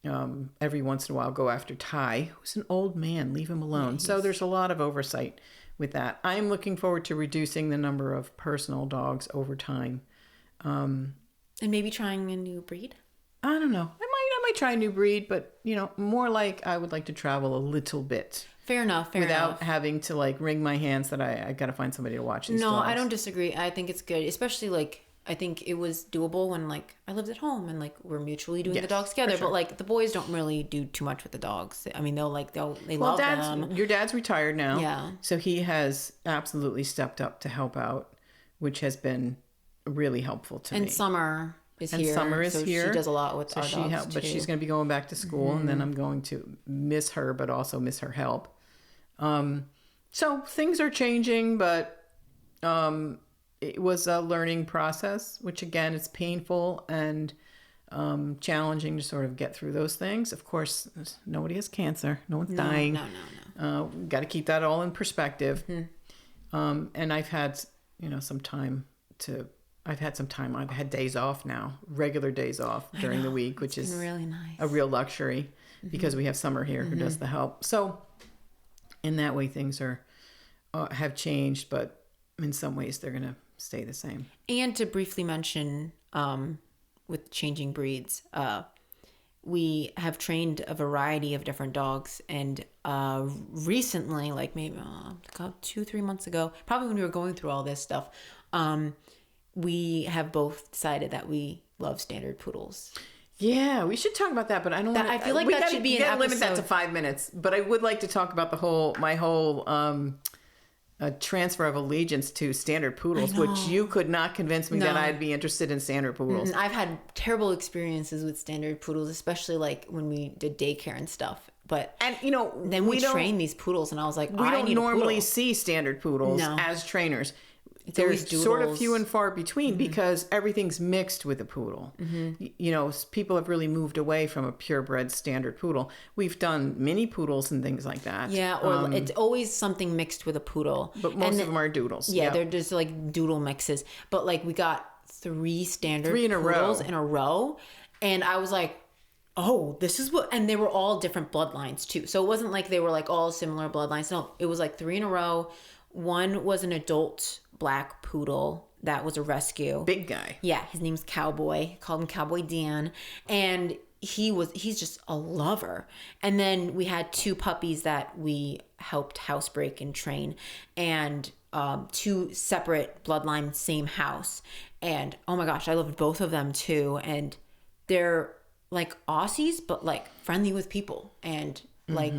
every once in a while go after Ty, who's an old man. Leave him alone. Yeah, so there's a lot of oversight with that. I'm looking forward to reducing the number of personal dogs over time. And maybe trying a new breed. I don't know. I might try a new breed, but more like I would like to travel a little bit. Fair enough. Without having to like wring my hands that I got to find somebody to watch these dogs. I don't disagree. I think it's good, especially like I think it was doable when like I lived at home and like we're mutually doing the dogs together. Sure. But like the boys don't really do too much with the dogs. I mean, they love them. Your dad's retired now. Yeah. So he has absolutely stepped up to help out, which has been really helpful to me. And Summer is here. So she does a lot with our dogs too. But she's going to be going back to school, and then I'm going to miss her, but also miss her help. So things are changing, but it was a learning process, which again, it's painful and challenging to sort of get through those things. Of course, nobody has cancer. No one's dying. No. Got to keep that all in perspective. And I've had, some time I've had days off now, regular days off during the week, which is really nice. A real luxury because we have Summer here who does the help. So in that way, things have changed, but in some ways they're going to stay the same. And to briefly mention, with changing breeds, we have trained a variety of different dogs, and recently, like maybe 2-3 months ago, probably when we were going through all this stuff, we have both decided that we love standard poodles. Yeah, we should talk about that, but I don't. I feel like that should be an episode. Limit that to 5 minutes, but I would like to talk about my whole transfer of allegiance to standard poodles, which you could not convince me that I'd be interested in standard poodles. I've had terrible experiences with standard poodles, especially like when we did daycare and stuff. Then we train these poodles, and I was like, we don't normally see standard poodles as trainers. They're sort of few and far between because everything's mixed with a poodle. People have really moved away from a purebred standard poodle. We've done mini poodles and things like that. Yeah, or it's always something mixed with a poodle. But most of them are doodles. Yeah, they're just like doodle mixes. But like we got 3 standard poodles in a row. And I was like, oh, this is what... And they were all different bloodlines too. So it wasn't like they were like all similar bloodlines. No, it was like 3 in a row. One was an adult black poodle that was a rescue. Big guy. Yeah, his name's Cowboy. Called him Cowboy Dan. And he's just a lover. And then we had 2 puppies that we helped housebreak and train. And 2 separate bloodline, same house. And oh my gosh, I loved both of them too. And they're like Aussies, but like friendly with people. And like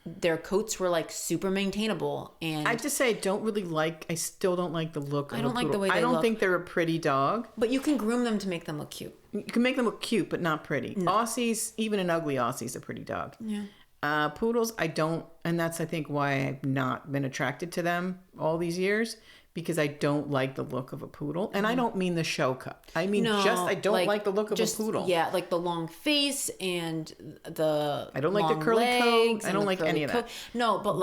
their coats were like super maintainable, and I have to say I still don't like the look of a poodle. like the way they I don't look. think they're a pretty dog. But you can groom them to make them look cute. You can make them look cute, but not pretty. No. Aussies, even an ugly Aussie's a pretty dog. Yeah. Poodles, I don't, and that's I think why I've not been attracted to them all these years. Because I don't like the look of a poodle. And I don't mean the show cut. I mean I don't like the look of a poodle. Yeah, like the long face and the I don't like the curly coat. I don't like any of that. No, but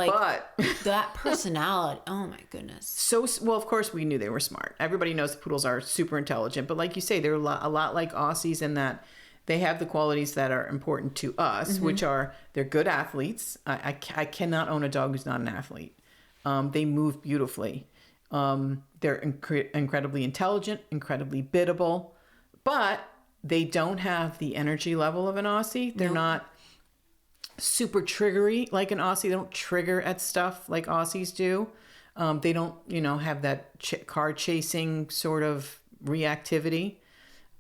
that personality. Oh my goodness. So, well, of course we knew they were smart. Everybody knows poodles are super intelligent. But like you say, they're a lot like Aussies in that they have the qualities that are important to us, which are they're good athletes. I cannot own a dog who's not an athlete. They move beautifully. They're incredibly intelligent, incredibly biddable, but they don't have the energy level of an Aussie. They're not super triggery like an Aussie. They don't trigger at stuff like Aussies do. They don't, have that car chasing sort of reactivity.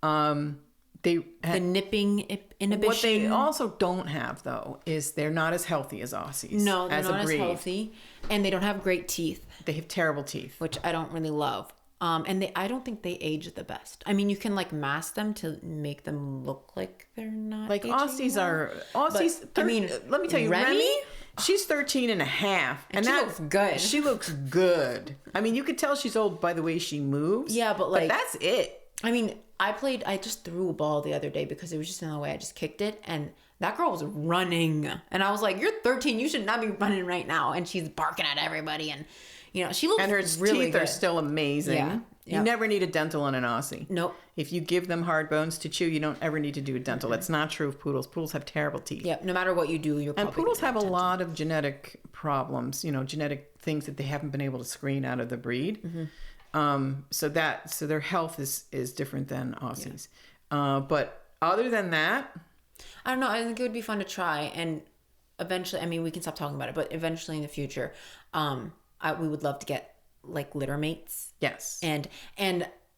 The nipping inhibition. What they also don't have, though, is they're not as healthy as Aussies. No, they're not as healthy, and they don't have great teeth. They have terrible teeth, which I don't really love. And I don't think they age the best. I mean, you can like mask them to make them look like they're not like Aussies well. But, let me tell you, Remy, she's 13 and a half, and she looks good. She looks good. I mean, you could tell she's old by the way she moves. Yeah, but that's it. I mean, I just threw a ball the other day because it was just in the way. I just kicked it, and that girl was running, and I was like, "You're 13. You should not be running right now." And she's barking at everybody, and she looks and her really teeth good. are still amazing. Yeah, You never need a dental on an Aussie. Nope. If you give them hard bones to chew, you don't ever need to do a dental. That's not true of poodles. Poodles have terrible teeth. Yeah, no matter what you do, you're probably And poodles have a dental. lot of genetic problems, genetic things that they haven't been able to screen out of the breed. So their health is different than Aussies. But other than that, I don't know. I think it would be fun to try, and eventually, I mean, we can stop talking about it, but eventually in the future, we would love to get like litter mates. yes. And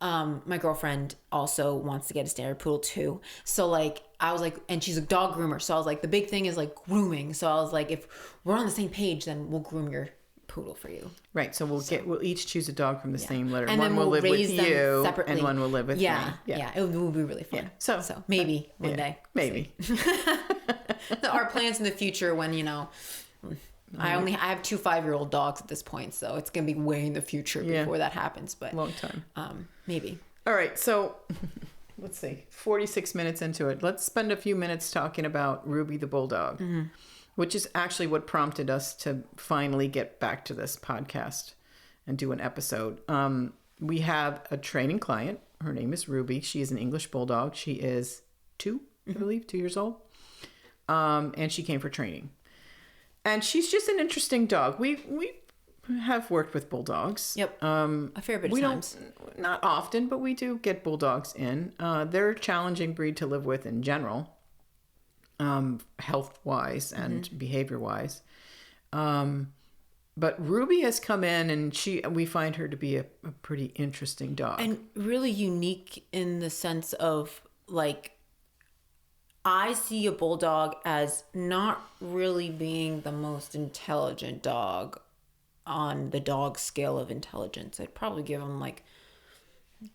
my girlfriend also wants to get a standard poodle too. So like I was like, and she's a dog groomer. So I was like, the big thing is like grooming. So I was like, if we're on the same page, then we'll groom your poodle for you. Right. So we'll each choose a dog from the same litter. And one then will live raise with them you separately. and one will live with me. Yeah. It will be really fun. Yeah. So maybe one day. Maybe. Our plans in the future when, I have 2 5-year-old dogs at this point, so it's going to be way in the future before that happens, but Long time. Maybe. All right. So let's see, 46 minutes into it. Let's spend a few minutes talking about Ruby the Bulldog, which is actually what prompted us to finally get back to this podcast and do an episode. We have a training client. Her name is Ruby. She is an English Bulldog. She is 2, I believe, 2 years old. And she came for training. And she's just an interesting dog. We have worked with bulldogs. Yep. A fair bit of times. Not often, but we do get bulldogs in. They're a challenging breed to live with in general, health-wise and behavior-wise. But Ruby has come in, and we find her to be a pretty interesting dog. And really unique in the sense of, like, I see a bulldog as not really being the most intelligent dog on the dog scale of intelligence. I'd probably give them like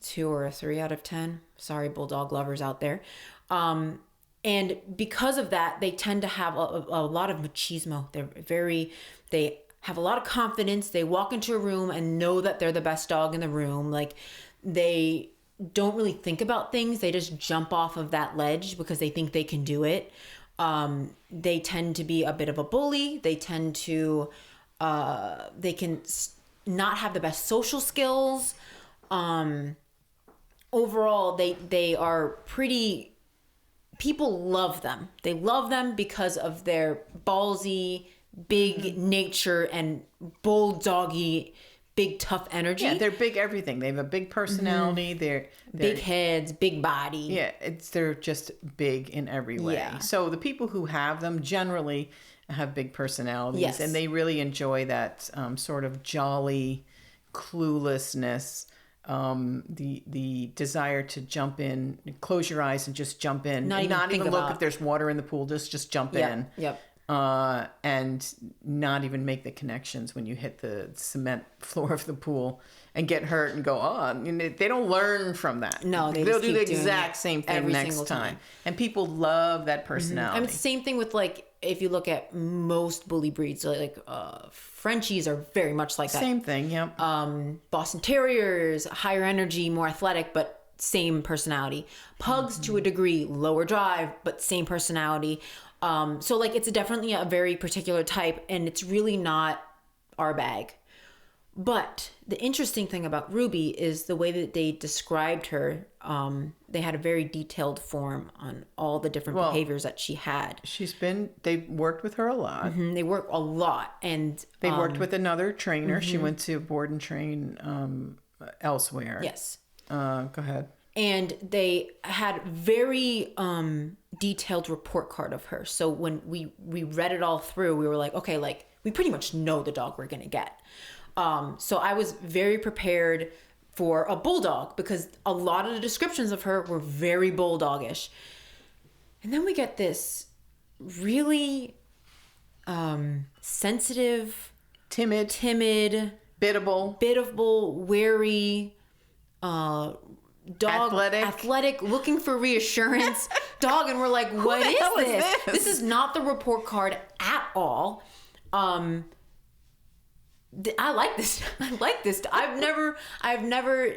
2 or 3 out of 10. Sorry, bulldog lovers out there. And because of that, they tend to have a lot of machismo. They have a lot of confidence. They walk into a room and know that they're the best dog in the room. Like, they don't really think about things. They just jump off of that ledge because they think they can do it. They tend to be a bit of a bully. They tend to, they can not have the best social skills. Overall, they are pretty, people love them. They love them because of their ballsy, big nature and bulldoggy, big tough energy. Yeah, they're big everything. They have a big personality. They're big heads, big body. Yeah, they're just big in every way. Yeah. So the people who have them generally have big personalities, Yes. and they really enjoy that sort of jolly cluelessness, the desire to jump in, close your eyes and just jump in, Not and even not think even look about- if there's water in the pool. Just jump in. Yep. And not even make the connections when you hit the cement floor of the pool and get hurt and go, they don't learn from that. No, they'll just do the keep doing exact it same thing every next single time. And people love that personality. I mean, it's the same thing with, like, if you look at most bully breeds, like Frenchies are very much like that. Same thing, yep. Boston Terriers, higher energy, more athletic, but same personality. Pugs to a degree, lower drive, but same personality. So like it's definitely a very particular type, and it's really not our bag. But the interesting thing about Ruby is the way that they described her. They had a very detailed form on all the different behaviors that she had. They've worked with her a lot. They work a lot, and They worked with another trainer. She went to board and train elsewhere. yes. Go ahead. And they had very detailed report card of her. So when we read it all through, we were like, okay, like we pretty much know the dog we're gonna get. So I was very prepared for a bulldog because a lot of the descriptions of her were very bulldogish. And then we get this really sensitive, Timid, biddable, wary, dog, athletic, looking for reassurance dog, and we're like, what the is hell is this? this? This is not the report card at all. I like this. I've never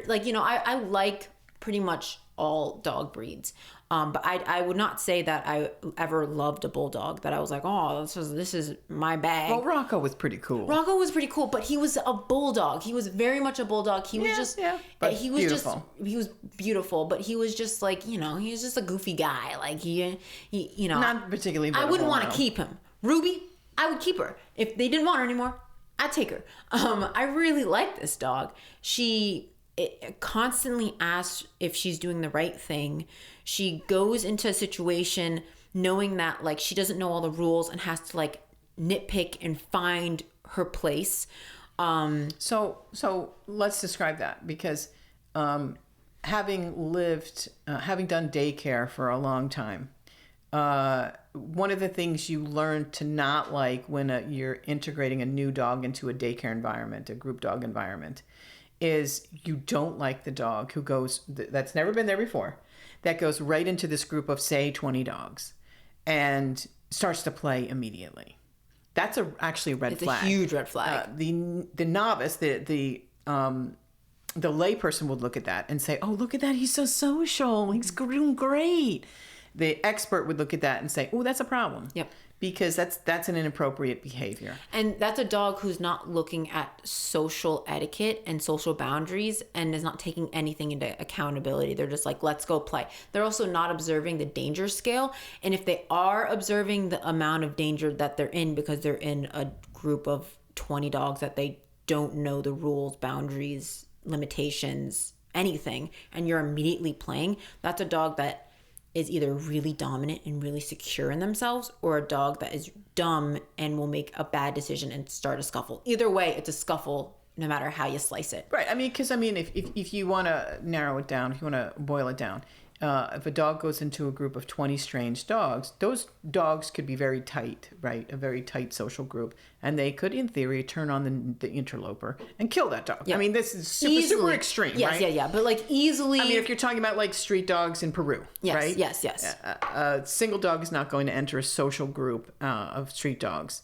like, I like pretty much all dog breeds. But I would not say that I ever loved a bulldog, that I was like, oh, this is my bag. Well, Rocco was pretty cool. Rocco was pretty cool, but he was a bulldog. He was very much a bulldog. He was but he was beautiful. he was beautiful, but he was just like, he was just a goofy guy. Like he Not particularly I wouldn't want to no. keep him. Ruby, I would keep her. If they didn't want her anymore, I'd take her. I really like this dog. She constantly asks if she's doing the right thing. She goes into a situation knowing that like she doesn't know all the rules and has to like nitpick and find her place. So let's describe that, because having done daycare for a long time, one of the things you learn to not like when you're integrating a new dog into a daycare environment, a group dog environment, is you don't like the dog who goes, that's never been there before, that goes right into this group of, say, 20 dogs and starts to play immediately. That's actually a red flag. It's a huge red flag. The novice, the layperson would look at that and say, oh, look at that. He's so social. He's doing great. The expert would look at that and say, oh, that's a problem. Yep. Because that's an inappropriate behavior. And that's a dog who's not looking at social etiquette and social boundaries and is not taking anything into accountability. They're just like, let's go play. They're also not observing the danger scale. And if they are observing the amount of danger that they're in because they're in a group of 20 dogs that they don't know the rules, boundaries, limitations, anything, and you're immediately playing, that's a dog that is either really dominant and really secure in themselves, or a dog that is dumb and will make a bad decision and start a scuffle. Either way, it's a scuffle no matter how you slice it. Right. I mean, because if you want to narrow it down, if you want to boil it down, if a dog goes into a group of 20 strange dogs, those dogs could be very tight, right? A very tight social group. And they could, in theory, turn on the interloper and kill that dog. Yep. I mean, this is super extreme, yes, right? Yeah. But like easily... I mean, if you're talking about like street dogs in Peru, yes, right? Yes. A single dog is not going to enter a social group of street dogs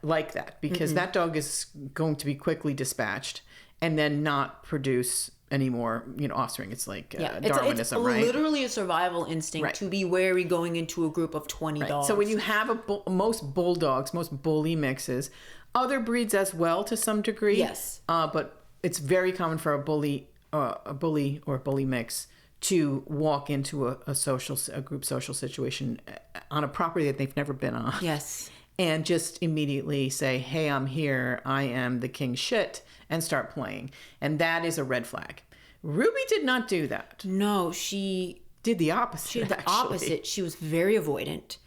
like that, because that dog is going to be quickly dispatched and then not produce any more, offspring. It's like Darwinism, it's right? Literally a survival instinct to be wary going into a group of 20 dogs. So when you have most bulldogs, most bully mixes, other breeds as well to some degree. Yes. But it's very common for a bully or bully mix to walk into a group social situation on a property that they've never been on. Yes. And just immediately say, hey, I'm here, I am the king shit, and start playing. And that is a red flag. Ruby did not do that. No, she did the opposite. She did the opposite. She was very avoidant.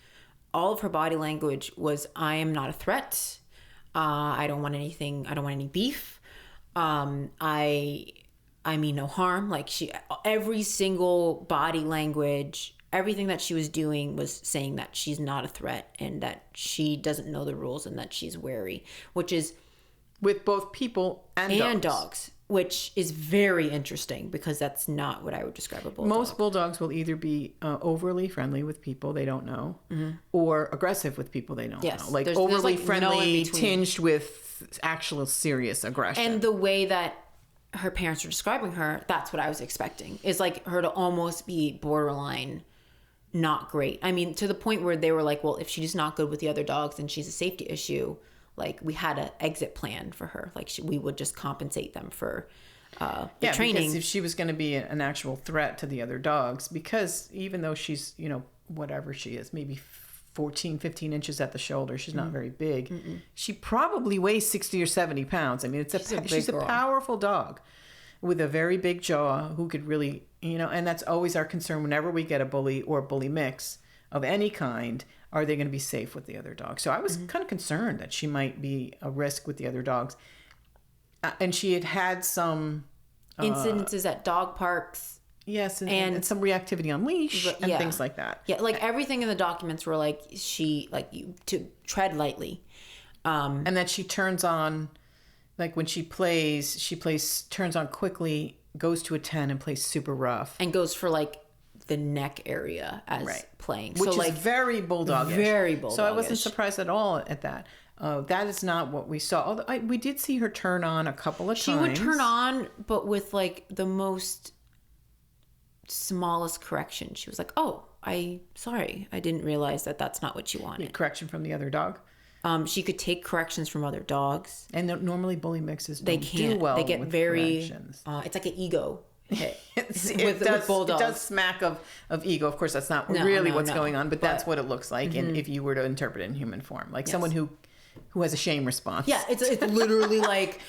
All of her body language was, I am not a threat. I don't want anything. I don't want any beef. I mean no harm. Like every single body language, everything that she was doing was saying that she's not a threat and that she doesn't know the rules and that she's wary, which is with both people and dogs, which is very interesting because that's not what I would describe a bulldog. Most bulldogs will either be overly friendly with people they don't know, or aggressive with people they don't know. Like there's overly friendly, tinged with actual serious aggression. And the way that her parents were describing her, that's what I was expecting. Is like her to almost be borderline not great. I mean, to the point where they were like, well, if she's not good with the other dogs, then she's a safety issue. Like we had an exit plan for her. Like we would just compensate them for the training. Because if she was going to be an actual threat to the other dogs, because even though she's, whatever she is, maybe 14, 15 inches at the shoulder, she's not very big. She probably weighs 60 or 70 pounds. I mean, she's a powerful dog with a very big jaw who could really, and that's always our concern whenever we get a bully or bully mix of any kind. Are they going to be safe with the other dogs? So I was kind of concerned that she might be a risk with the other dogs. And she had some incidences at dog parks. Yes, and some reactivity on leash and things like that. Yeah, like everything in the documents were like to tread lightly. And that she turns on, like when she plays, turns on quickly, goes to a 10 and plays super rough. And goes for like the neck area as playing. Which so is like very bulldogish. Very bulldogish. So I wasn't surprised at all at that. That is not what we saw. Although we did see her turn on a couple of times. She would turn on, but with like the most smallest correction. She was like, "Oh, sorry, I didn't realize that that's not what you wanted." Correction from the other dog. She could take corrections from other dogs. And normally bully mixes don't Can't. do well They get with very. corrections. It's like an ego hit It bulldogs. does smack of ego. Of course, that's not really what's going on, but that's what it looks like. And if you were to interpret it in human form, like someone who has a shame response. Yeah, it's literally like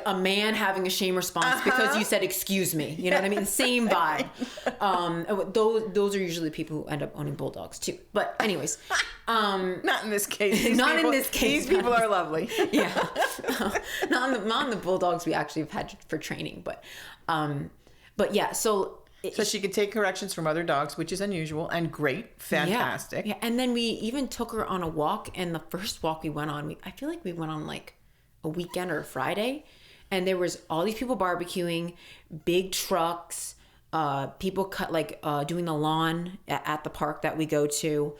a man having a shame response because you said excuse me. You know what I mean? Same vibe. Those are usually people who end up owning bulldogs too. But anyways, not in this case. In this case. These people are lovely. Yeah, not on the bulldogs we actually have had for training, but yeah. So she could take corrections from other dogs, which is unusual and great, fantastic. Yeah. And then we even took her on a walk, and the first walk we went on, I feel like we went on like a weekend or a Friday, and there was all these people barbecuing, big trucks, people doing the lawn at the park that we go to,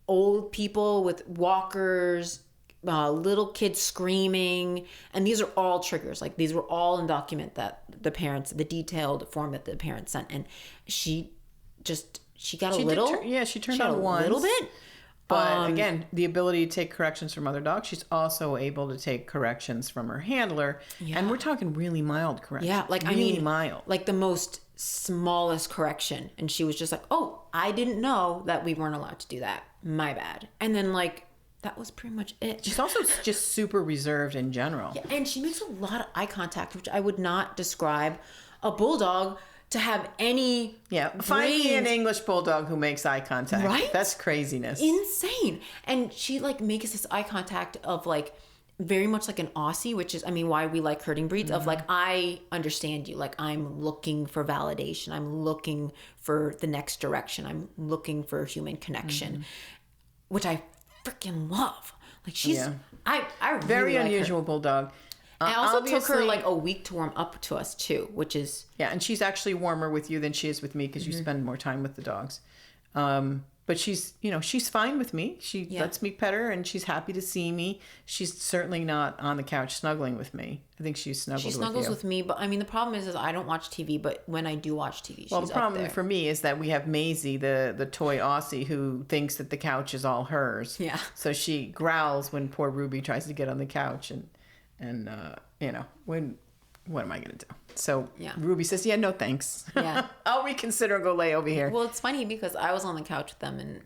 old people with walkers, little kids screaming, and these are all triggers. Like these were all in document that the detailed form that the parents sent, and she got a little. She turned on once, a little bit. But again, the ability to take corrections from other dogs, she's also able to take corrections from her handler, and we're talking really mild corrections. Yeah, really mild, like the most smallest correction, and she was just like, "Oh, I didn't know that we weren't allowed to do that. My bad." And then that was pretty much it. She's also just super reserved in general. Yeah, and she makes a lot of eye contact, which I would not describe a bulldog to have any. Yeah, find me an English bulldog who makes eye contact. Right? That's craziness. Insane. And she makes this eye contact of very much like an Aussie, which is, why we like herding breeds, of I understand you. I'm looking for validation. I'm looking for the next direction. I'm looking for human connection, which I freaking love. She's I really very like unusual her. Bulldog. I also took her a week to warm up to us too, which is and she's actually warmer with you than she is with me because you spend more time with the dogs. But she's fine with me. She lets me pet her, and she's happy to see me. She's certainly not on the couch snuggling with me. I think she snuggles with me, but the problem is I don't watch TV. But when I do watch TV, she's the problem for me is that we have Maisie, the toy Aussie, who thinks that the couch is all hers. Yeah. So she growls when poor Ruby tries to get on the couch, and what am I going to do? So Ruby says, "Yeah, no thanks. Yeah, I'll reconsider and go lay over here." Well, it's funny because I was on the couch with them, and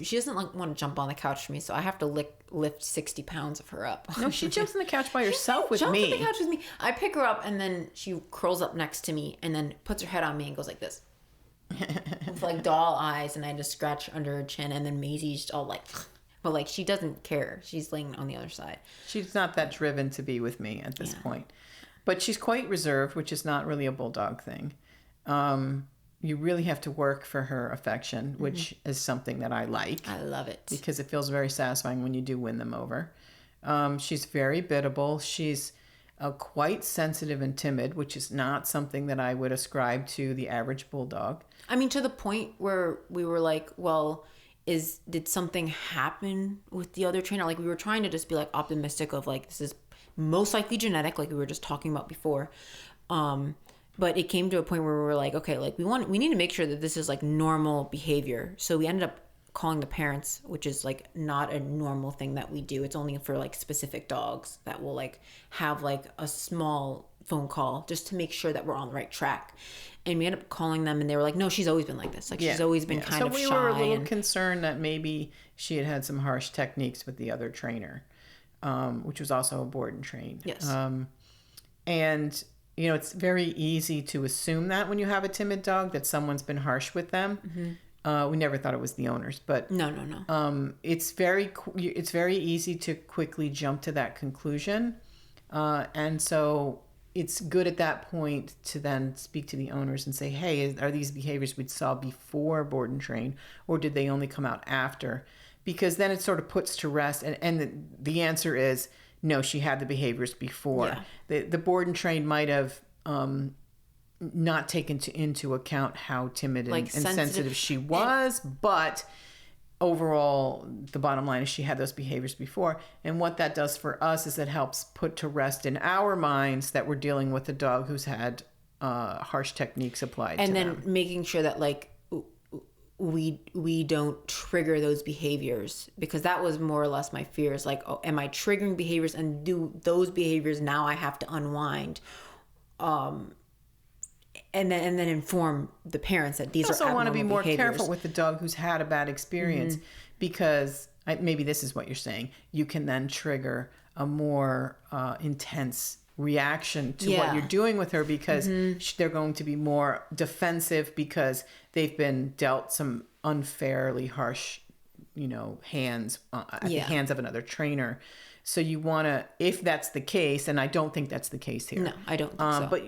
she doesn't want to jump on the couch for me, so I have to lift 60 pounds of her up. No, she jumps on the couch by herself with me. Jumps on the couch with me. I pick her up, and then she curls up next to me, and then puts her head on me and goes like this. With doll eyes, and I just scratch under her chin, and then Maisie's all but she doesn't care. She's laying on the other side. She's not that driven to be with me at this point. But she's quite reserved, which is not really a bulldog thing. You really have to work for her affection, which is something that I like. I love it. Because it feels very satisfying when you do win them over. She's very biddable. She's quite sensitive and timid, which is not something that I would ascribe to the average bulldog. To the point where we were like, well, did something happen with the other trainer? We were trying to just be optimistic of this is most likely genetic, like we were just talking about before. But it came to a point where we were like, okay, we need to make sure that this is normal behavior. So we ended up calling the parents, which is not a normal thing that we do. It's only for specific dogs that will have a small phone call just to make sure that we're on the right track. And we ended up calling them, and they were like, no, she's always been like this. She's always been kind of shy. So we were a little concerned that maybe she had some harsh techniques with the other trainer, which was also a board and train. Yes. And, it's very easy to assume that when you have a timid dog that someone's been harsh with them. Mm-hmm. We never thought it was the owners, but no. It's very easy to quickly jump to that conclusion. And so it's good at that point to then speak to the owners and say, hey, are these behaviors we saw before board and train, or did they only come out after? Because then it sort of puts to rest. And the answer is, no, she had the behaviors before. Yeah. The board and train might have not taken into account how timid and sensitive she was, but overall, the bottom line is she had those behaviors before. And what that does for us is it helps put to rest in our minds that we're dealing with a dog who's had harsh techniques applied and to then them. making sure that like we don't trigger those behaviors, because that was more or less my fears. Like, oh, am I triggering behaviors, and do those behaviors now I have to unwind, and then inform the parents that these are abnormal behaviors. I also want to be more careful with the dog who's had a bad experience, because maybe this is what you're saying. You can then trigger a more intense reaction to what you're doing with her, because they're going to be more defensive because they've been dealt some unfairly harsh, hands at the hands of another trainer. So you want to, if that's the case, and I don't think that's the case here. No, I don't think so. But,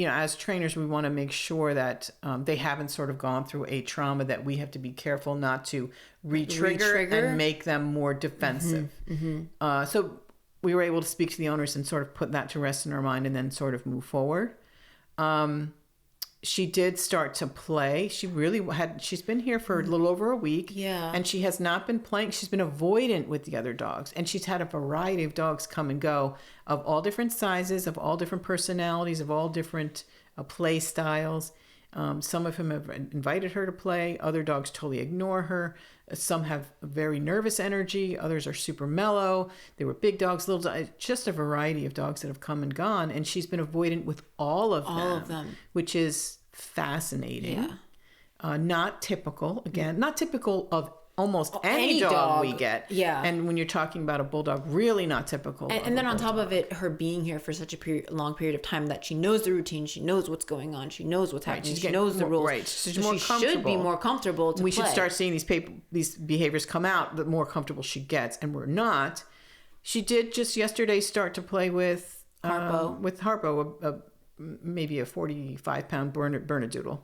as trainers, we want to make sure that they haven't sort of gone through a trauma that we have to be careful not to re-trigger. And make them more defensive. So we were able to speak to the owners and sort of put that to rest in our mind, and then sort of move forward. She did start to play. She's been here for a little over a week. Yeah. And she has not been playing. She's been avoidant with the other dogs. And she's had a variety of dogs come and go, of all different sizes, of all different personalities, of all different play styles. Some of them have invited her to play. Other dogs totally ignore her. Some have very nervous energy. Others are super mellow. They were big dogs, little dogs. Just a variety of dogs that have come and gone. And she's been avoidant with all of them. Which is fascinating. Yeah. Not typical. Again, not typical of almost any dog we get. Yeah. And when you're talking about a bulldog, really not typical. And then on top of it, her being here for such a long period of time, that she knows the routine, she knows what's going on, she knows what's happening, she knows the rules. Right. So she should be more comfortable to play. We should start seeing these behaviors come out, the more comfortable she gets. And we're not. She did just yesterday start to play with Harpo, maybe a 45-pound Bernedoodle.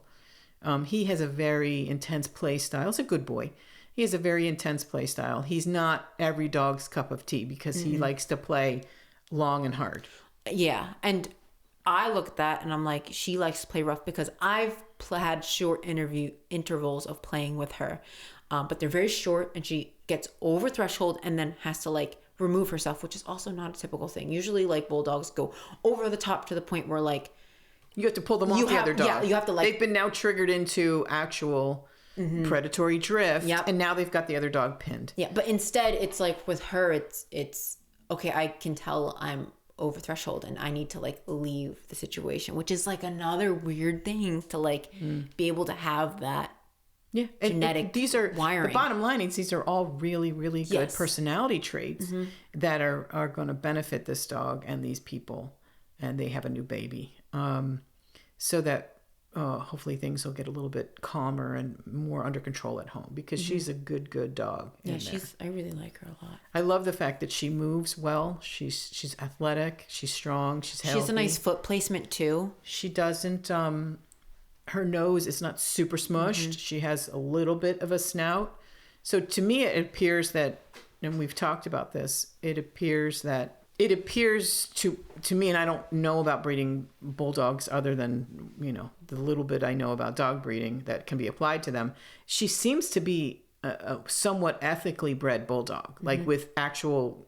He has a very intense play style. He's a good boy. He has a very intense play style. He's not every dog's cup of tea, because he likes to play long and hard. Yeah. And I look at that and I'm like, she likes to play rough, because I've had short intervals of playing with her. But they're very short, and she gets over threshold and then has to like remove herself, which is also not a typical thing. Usually like bulldogs go over the top to the point where like you have to pull them off the other dog. Yeah, you have to like... They've been now triggered into actual... predatory drift, and now they've got the other dog pinned. Yeah, but instead it's like with her, it's okay, I can tell I'm over threshold and I need to like leave the situation, which is like another weird thing to like be able to have that genetic and these are wiring. The bottom line is these are all really, really good personality traits that are going to benefit this dog and these people, and they have a new baby, so that hopefully things will get a little bit calmer and more under control at home, because she's a good dog. Yeah, I really like her a lot. I love the fact that she moves well. She's athletic. She's strong. She's healthy. She has a nice foot placement too. She doesn't. Her nose is not super smushed. She has a little bit of a snout. So to me, it appears that, and we've talked about this. It appears to me, and I don't know about breeding bulldogs other than, the little bit I know about dog breeding that can be applied to them. She seems to be a somewhat ethically bred bulldog, like with actual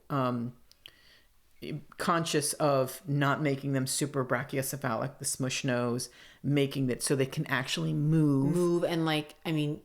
conscious of not making them super brachiocephalic, the smush nose, making that so they can actually move and like, I mean,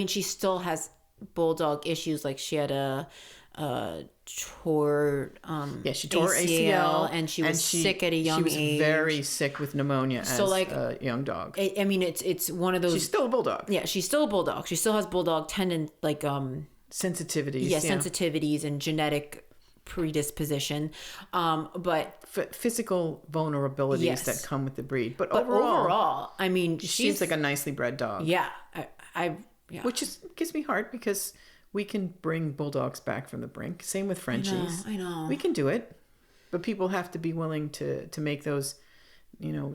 she still has bulldog issues. Like she had she tore ACL, and she was sick at a young age. She was very sick with pneumonia as a young dog. I mean, it's one of those. She's still a bulldog. Yeah, she's still a bulldog. She still has bulldog tendon sensitivities. Yeah, sensitivities and genetic predisposition, but physical vulnerabilities that come with the breed. But overall, I mean, she seems like a nicely bred dog. Yeah, which gives me heart, because we can bring bulldogs back from the brink. Same with Frenchies. I know. We can do it, but people have to be willing to make those,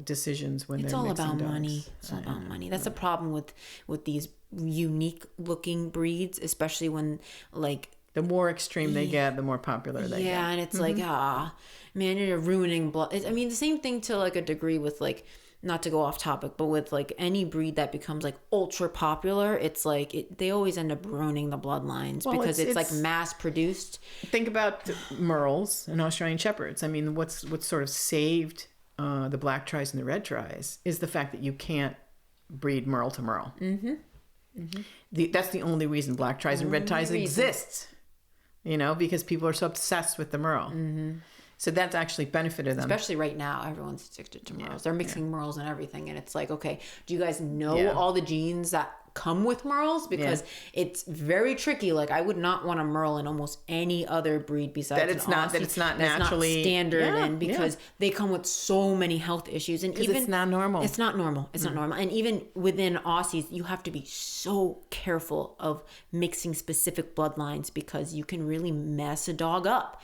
decisions when it's they're all mixing about dogs. money. It's all about money. That's the problem with these unique looking breeds, especially when like the more extreme they get, the more popular they get. Yeah, and it's like, man, you're ruining blood. I mean, the same thing to like a degree with like, not to go off topic, but with like any breed that becomes like ultra popular, it's like they always end up ruining the bloodlines, because it's like mass produced. Think about Merles and Australian Shepherds. I mean, what's sort of saved the black tries and the red tries is the fact that you can't breed Merle to Merle. That's the only reason black tries and red ties exists, because people are so obsessed with the Merle. So that's actually benefited them. Especially right now, everyone's addicted to Merles. They're mixing Merles and everything. And it's like, okay, do you guys know all the genes that come with Merles? Because it's very tricky. Like, I would not want a Merle in almost any other breed besides that it's not naturally standard, and because they come with so many health issues, and even it's not normal. It's not normal. It's not normal. And even within Aussies, you have to be so careful of mixing specific bloodlines because you can really mess a dog up.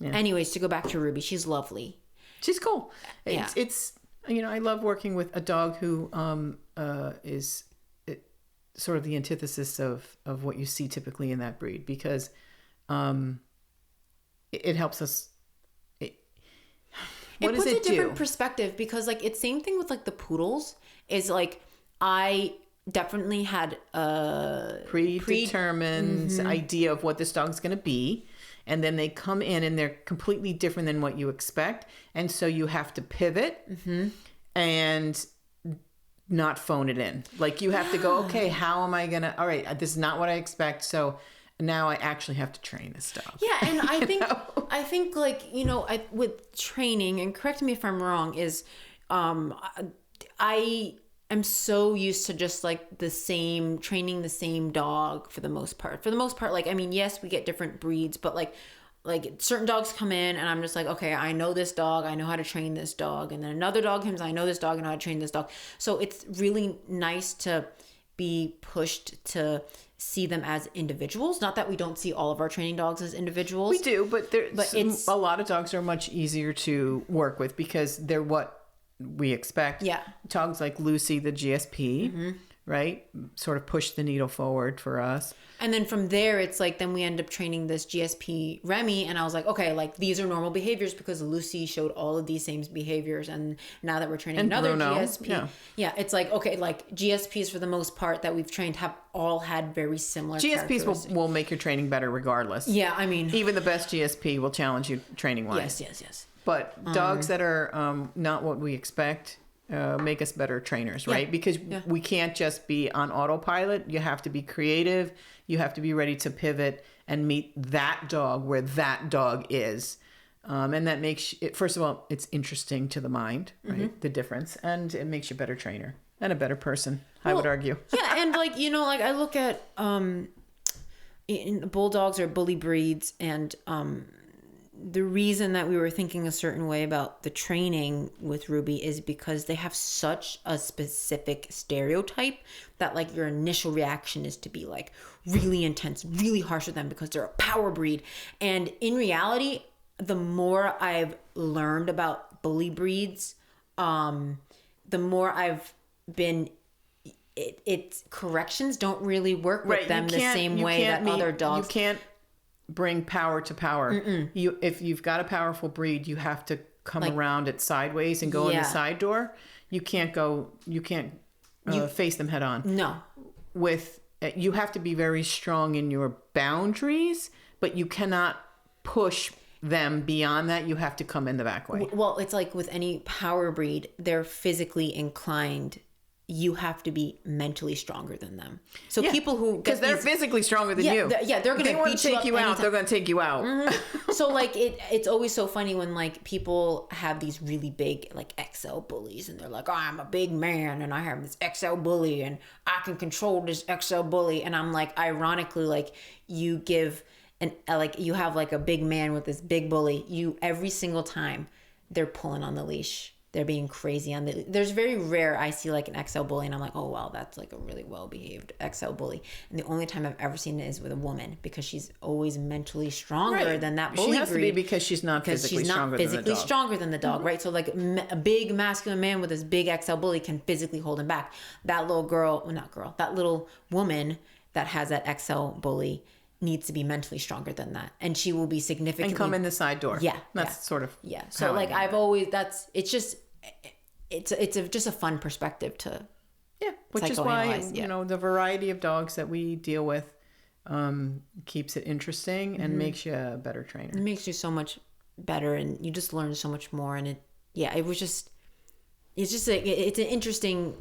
Anyways, to go back to Ruby, she's lovely. She's cool. It's I love working with a dog who is sort of the antithesis of what you see typically in that breed, because it helps us. It puts a different perspective, because like it's same thing with like the poodles. Is like I definitely had a predetermined idea of what this dog's going to be. And then they come in and they're completely different than what you expect. And so you have to pivot and not phone it in. Like you have to go, okay, how am I going to, all right, this is not what I expect. So now I actually have to train this dog. Yeah. And I think like, with training, and correct me if I'm wrong, is I am so used to just like training the same dog for the most part. Like, I mean, yes, we get different breeds, but like certain dogs come in and I'm just like, okay, I know this dog, I know how to train this dog. And then another dog comes, I know this dog, I know how to train this dog. So it's really nice to be pushed to see them as individuals. Not that we don't see all of our training dogs as individuals. We do, but a lot of dogs are much easier to work with because they're what we expect. Dogs like Lucy, the GSP, right, sort of push the needle forward for us. And then from there, it's like, then we end up training this GSP Remy, and I was like, okay, like these are normal behaviors because Lucy showed all of these same behaviors, and now that we're training another Bruno, GSP, it's like, okay, like GSPs for the most part that we've trained have all had very similar GSPs will make your training better regardless. Yeah, I mean, even the best GSP will challenge you training wise. Yes. But dogs that are not what we expect make us better trainers, right? Because we can't just be on autopilot. You have to be creative. You have to be ready to pivot and meet that dog where that dog is. And that makes it, first of all, it's interesting to the mind, right? The difference. And it makes you a better trainer and a better person, I would argue. Yeah, and like, like I look at in bulldogs or bully breeds, and the reason that we were thinking a certain way about the training with Ruby is because they have such a specific stereotype that like your initial reaction is to be like really intense, really harsh with them because they're a power breed. And in reality, the more I've learned about bully breeds, the more I've been, it's corrections don't really work with them the same way that other dogs. You can't bring power to power. If you've got a powerful breed, you have to come around it sideways and go in the side door. You can't face them head on. No. You have to be very strong in your boundaries, but you cannot push them beyond that. You have to come in the back way. Well, it's like with any power breed, they're physically inclined. You have to be mentally stronger than them. So people who, because they're physically stronger than you. They're going to take you out. They're going to take you out. So like it's always so funny when like people have these really big like XL bullies, and they're like, oh, I'm a big man and I have this XL bully and I can control this XL bully. And I'm like, ironically, like you give you have like a big man with this big bully. Every single time they're pulling on the leash. They're being crazy on there's very rare I see like an XL bully and I'm like, oh wow, that's like a really well-behaved XL bully. And the only time I've ever seen it is with a woman, because she's always mentally stronger than that bully breed. She has to be, because she's not physically stronger than the dog, right? So like a big masculine man with this big XL bully can physically hold him back. That little woman that has that XL bully needs to be mentally stronger than that, and she will be significantly and come in the side door. That's sort of So like I've always it's just a fun perspective to which is why the variety of dogs that we deal with keeps it interesting and makes you a better trainer. It makes you so much better, and you just learn so much more. And it was just, it's an interesting.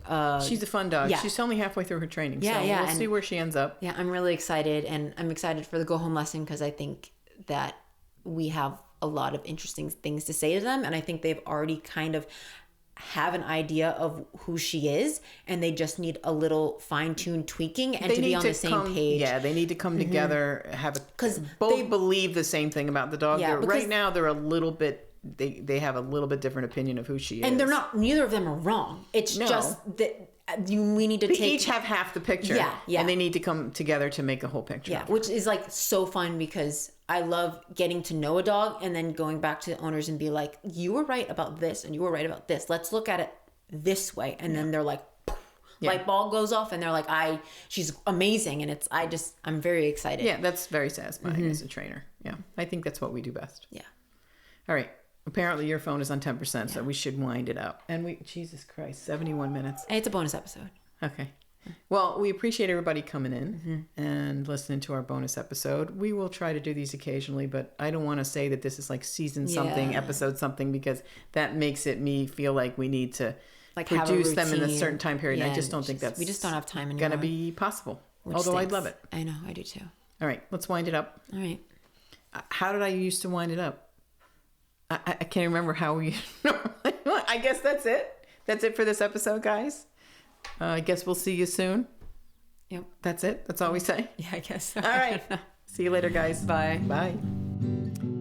She's a fun dog. Yeah. She's only halfway through her training. Yeah, so yeah, we'll see where she ends up. Yeah, I'm really excited, and I'm excited for the go home lesson because I think that we have a lot of interesting things to say to them, and I think they've already kind of have an idea of who she is, and they just need a little fine-tuned tweaking and to be on the same page. Yeah, they need to come together, because both believe the same thing about the dog. Yeah, right now they're a little bit, they have a little bit different opinion of who she is. And they're not, neither of them are wrong. It's just that we need to they each have half the picture. Yeah. And they need to come together to make a whole picture. Yeah, which is like so fun because I love getting to know a dog and then going back to the owners and be like, you were right about this and you were right about this. Let's look at it this way. And then they're like, light bulb goes off and they're like, she's amazing. And I'm very excited. Yeah, that's very satisfying as a trainer. Yeah, I think that's what we do best. Yeah. All right. Apparently your phone is on 10%, so we should wind it up. And Jesus Christ, 71 minutes. It's a bonus episode. Okay. Well, we appreciate everybody coming in and listening to our bonus episode. We will try to do these occasionally, but I don't want to say that this is like season something, episode something, because that makes me feel like we need to like produce them in a certain time period. Yeah, I just don't think that's we just don't have time anymore. Gonna be possible. Although I'd love it. I know, I do too. All right, let's wind it up. All right. How did I used to wind it up? I can't remember how we normally. I guess that's it. That's it for this episode, guys. I guess we'll see you soon. Yep. That's it. That's all we say. Yeah, I guess so. All right. See you later, guys. Bye. Bye.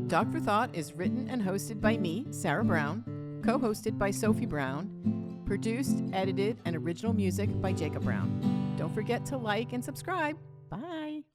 Dog for Thought is written and hosted by me, Sarah Brown, co-hosted by Sophie Brown, produced, edited, and original music by Jacob Brown. Don't forget to like and subscribe. Bye.